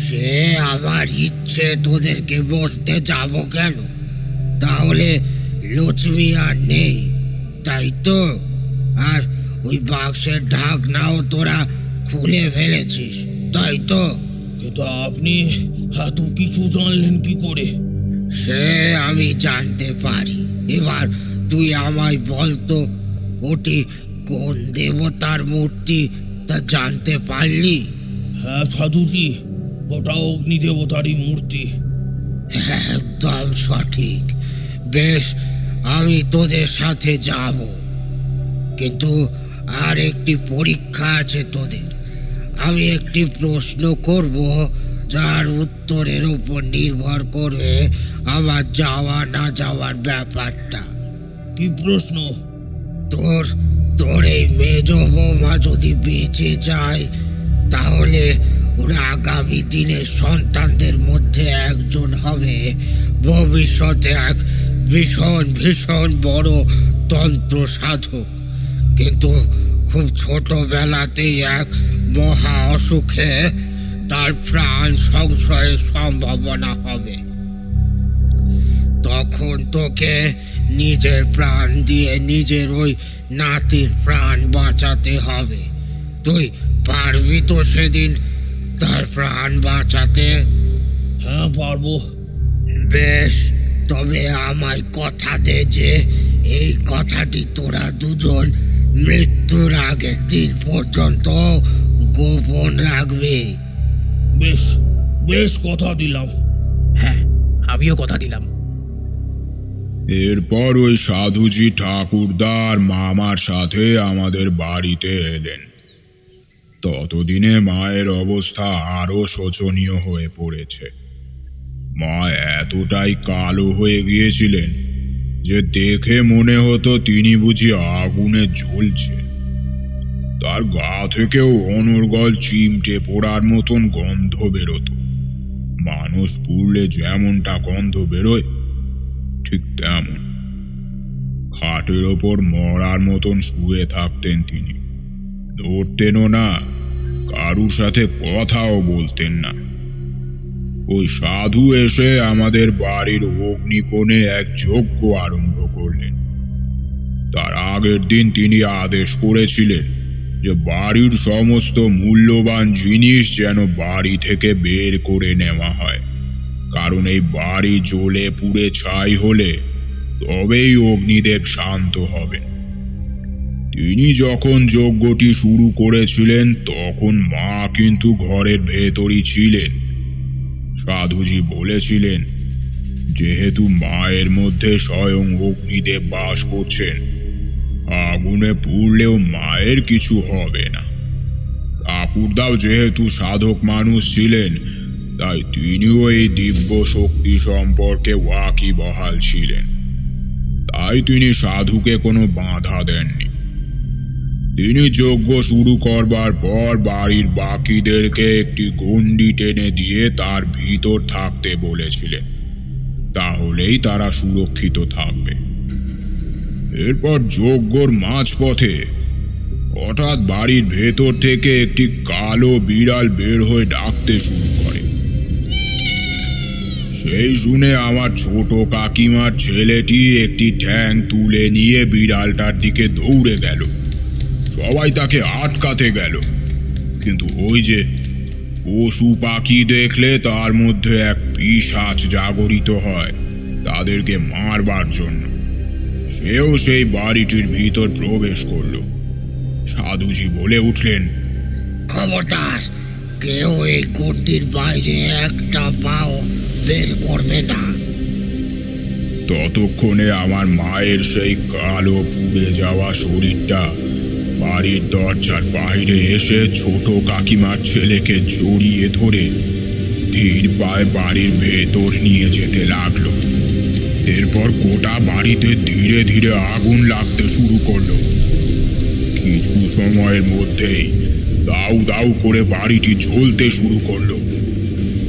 সে আমার ইচ্ছে, তোদেরকে বলতে যাব কেন? তাহলে লক্ষ্মী আর নেই, তাই তো? আর ওই বাক্সের ঢাকনাও তোরা খুলে ফেলেছিস, তাই তো? কিন্তু আপনি এত কিছু জানলেন কি করে? সে আমি জানতে পারি। এবার তুই আমায় বলতো, ওটি কোন দেবতার মূর্তি তা জানতে পারলি? হ্যাঁ সাধুজি, ওটা অগ্নি দেবতারই মূর্তি। একদম সঠিক। বেশ, আমি তোদের সাথে যাব, কিন্তু আর একটি পরীক্ষা আছে তোদের। আমি একটি প্রশ্ন করব, যার উত্তরের উপর নির্ভর করবে আমার যাওয়া না যাওয়ার ব্যাপারটা। কি প্রশ্ন? তোর এই মেজ বৌমা যদি বেঁচে যায়, তাহলে ওরা আগামী দিনের সন্তানদের মধ্যে একজন হবে ভবিষ্যতে এক ভীষণ বড় তন্ত্র সাধক, কিন্তু খুব ছোটবেলাতেই এক মহা অসুখে তার প্রাণ সংশয়ের সম্ভাবনা হবে। তখন তোকে নিজের প্রাণ দিয়ে নিজের ওই নাতির প্রাণ বাঁচাতে হবে। তুই পারবি তো সেদিন তার প্রাণ বাঁচাতে? হ্যাঁ পারবো। বেশ, তবে আমায় কথা দে যে এই কথাটি তোরা দুজন মৃত্যুর আগের দিন পর্যন্ত গোপন রাখবি। বেশ কথা দিলাম। হ্যাঁ, আমিও কথা দিলাম। এরপর ওই সাধুজি ঠাকুরদার মামার সাথে আমাদের বাড়িতে এলেন। ততদিনে মায়ের অবস্থা আরো শোচনীয় হয়ে পড়েছে। মা এতটাই কালো হয়ে গিয়েছিলেন যে দেখে মনে হতো তিনি বুঝি আগুনে জ্বলছে। তার গা থেকেও অনর্গল চিমটে পোড়ার মতন গন্ধ বেরোতো। মানুষ পুড়লে যেমনটা গন্ধ বেরোয় ঠিক তেমন। খাটের ওপর মরার মতন শুয়ে থাকতেন তিনি। নড়তেনও না, কারুর সাথে কথাও বলতেন না। ওই সাধু এসে আমাদের বাড়ির অগ্নিকোণে এক যজ্ঞ আরম্ভ করলেন। তার আগের দিন তিনি আদেশ করেছিলেন যে বাড়ির সমস্ত মূল্যবান জিনিস যেন বাড়ি থেকে বের করে নেওয়া হয়, কারণ এই বাড়ি জ্বলে পুড়ে ছাই হলে তবেই অগ্নিদেব শান্ত হবেন। তিনি যখন যজ্ঞটি শুরু করেছিলেন তখন মা কিন্তু ঘরের ভেতরই ছিলেন। সাধুজি বলেছিলেন যেহেতু মায়ের মধ্যে স্বয়ং অগ্নিদেব বাস করছেন, আগুনে পুড়লেও মায়ের কিছু হবে না। ঠাকুরদাও যেহেতু সাধক মানুষ ছিলেন, তাই তিনিও এই দিব্য শক্তি সম্পর্কে ওয়াকিবহাল ছিলেন। তাই তিনি সাধুকে কোনো বাধা দেননি। তিনি যজ্ঞ শুরু করবার পর বাড়ির বাকিদেরকে একটি গণ্ডি টেনে দিয়ে তার ভিতর থাকতে বলেছিলেন, তাহলেই তারা সুরক্ষিত থাকবে। এরপর যজ্ঞর মাঝপথে হঠাৎ বাড়ির ভেতর থেকে একটি কালো বিড়াল বের হয়ে ডাকতে শুরু করে। সেই শুনে আমার ছোট কাকিমার ছেলেটি একটি ঠ্যাং তুলে নিয়ে বিড়ালটার দিকে দৌড়ে গেল। সবাই তাকে আটকাতে গেল, কিন্তু ওই যে পশু পাখি দেখলে তার মধ্যে এক পিশাচ জাগরিত হয় তাদেরকে মারবার জন্য। সেও সেই বাড়িটির ভিতর প্রবেশ করলো। সাধুজি বলে উঠলেন, খবরদার, কেউ এই গণ্ডির বাইরে একটা পাও বের করবে না। ততক্ষণে আমার মায়ের সেই কালো পুড়ে যাওয়া শরীরটা বাড়ির দরজার বাইরে এসে ছোট কাকিমার ছেলেকে জড়িয়ে ধরে ধীর পায়ে বাড়ির ভেতর নিয়ে যেতে লাগলো। এরপর গোটা বাড়িতে ধীরে ধীরে আগুন লাগতে শুরু করলো। কিছু সময়ের মধ্যেই দাউ দাউ করে বাড়িটি জ্বলতে শুরু করলো।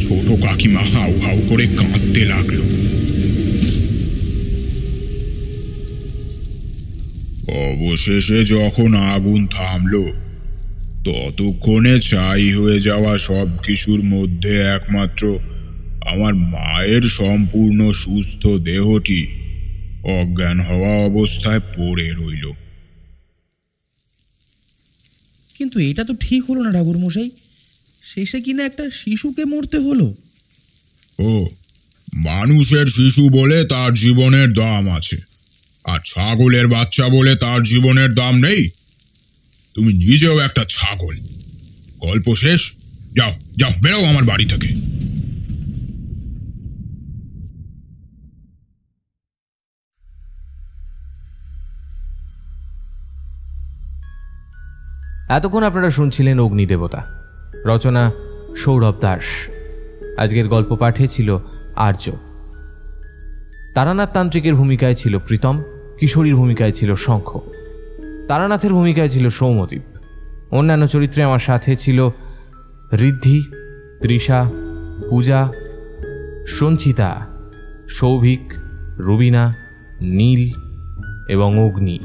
ছোট কাকিমা হাউ হাউ করে কাঁদতে লাগলো। অবশেষে যখন আগুন থামলো, ততক্ষণে ছাই হয়ে যাওয়া সব কিছুর মধ্যে একমাত্র আমার মায়ের সম্পূর্ণ সুস্থ দেহটি অজ্ঞান হওয়া অবস্থায় পড়ে রইল। কিন্তু এটা তো ঠিক হলো না ঠাকুর মশাই, শেষে কিনা একটা শিশুকে মরতে হলো। ও, মানুষের শিশু বলে তার জীবনের দাম আছে, আর ছাগলের বাচ্চা বলে তার জীবনের দাম নেই? তুমি নিজেও একটা ছাগল। গল্প শেষ, যাও যাও, বেরো আমার বাড়ি থেকে। এতক্ষণ আপনারা শুনছিলেন অগ্নিদেবতা, রচনা সৌরভ দাস। আজকের গল্প পাঠে ছিল আর্য। তারানাথ তান্ত্রিকের ভূমিকায় ছিল প্রীতম, কিশোরীর ভূমিকায় ছিল শঙ্খ, তারানাথের ভূমিকায় ছিল সৌমদীপ। অন্যান্য চরিত্রে আমার সাথে ছিল ঋদ্ধি, তৃষা, পূজা, সঞ্চিতা, সৌভিক, রুবিনা, নীল এবং অগ্নি।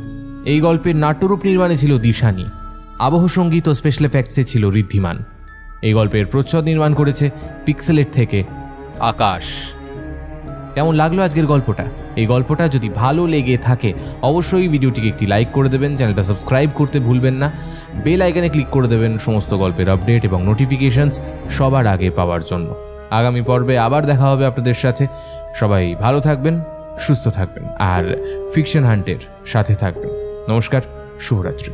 এই গল্পের নাট্যরূপ নির্মাণে ছিল দিশানি, আবহ সঙ্গীত ও স্পেশাল এফেক্টসে ছিল ঋদ্ধিমান। এই গল্পের প্রচ্ছদ নির্মাণ করেছে পিক্সেলেট থেকে আকাশ। কেমন লাগলো আজকের গল্পটা? এই গল্পটা যদি ভালো লেগে থাকে অবশ্যই ভিডিওটিকে একটি লাইক করে দেবেন, চ্যানেলটা সাবস্ক্রাইব করতে ভুলবেন না, বেল আইকনে ক্লিক করে দেবেন সমস্ত গল্পের আপডেট এবং নোটিফিকেশনস সবার আগে পাওয়ার জন্য। আগামী পর্বে আবার দেখা হবে আপনাদের সাথে। সবাই ভালো থাকবেন, সুস্থ থাকবেন আর ফিকশন হান্টের সাথে থাকবেন। নমস্কার, শুভরাত্রি।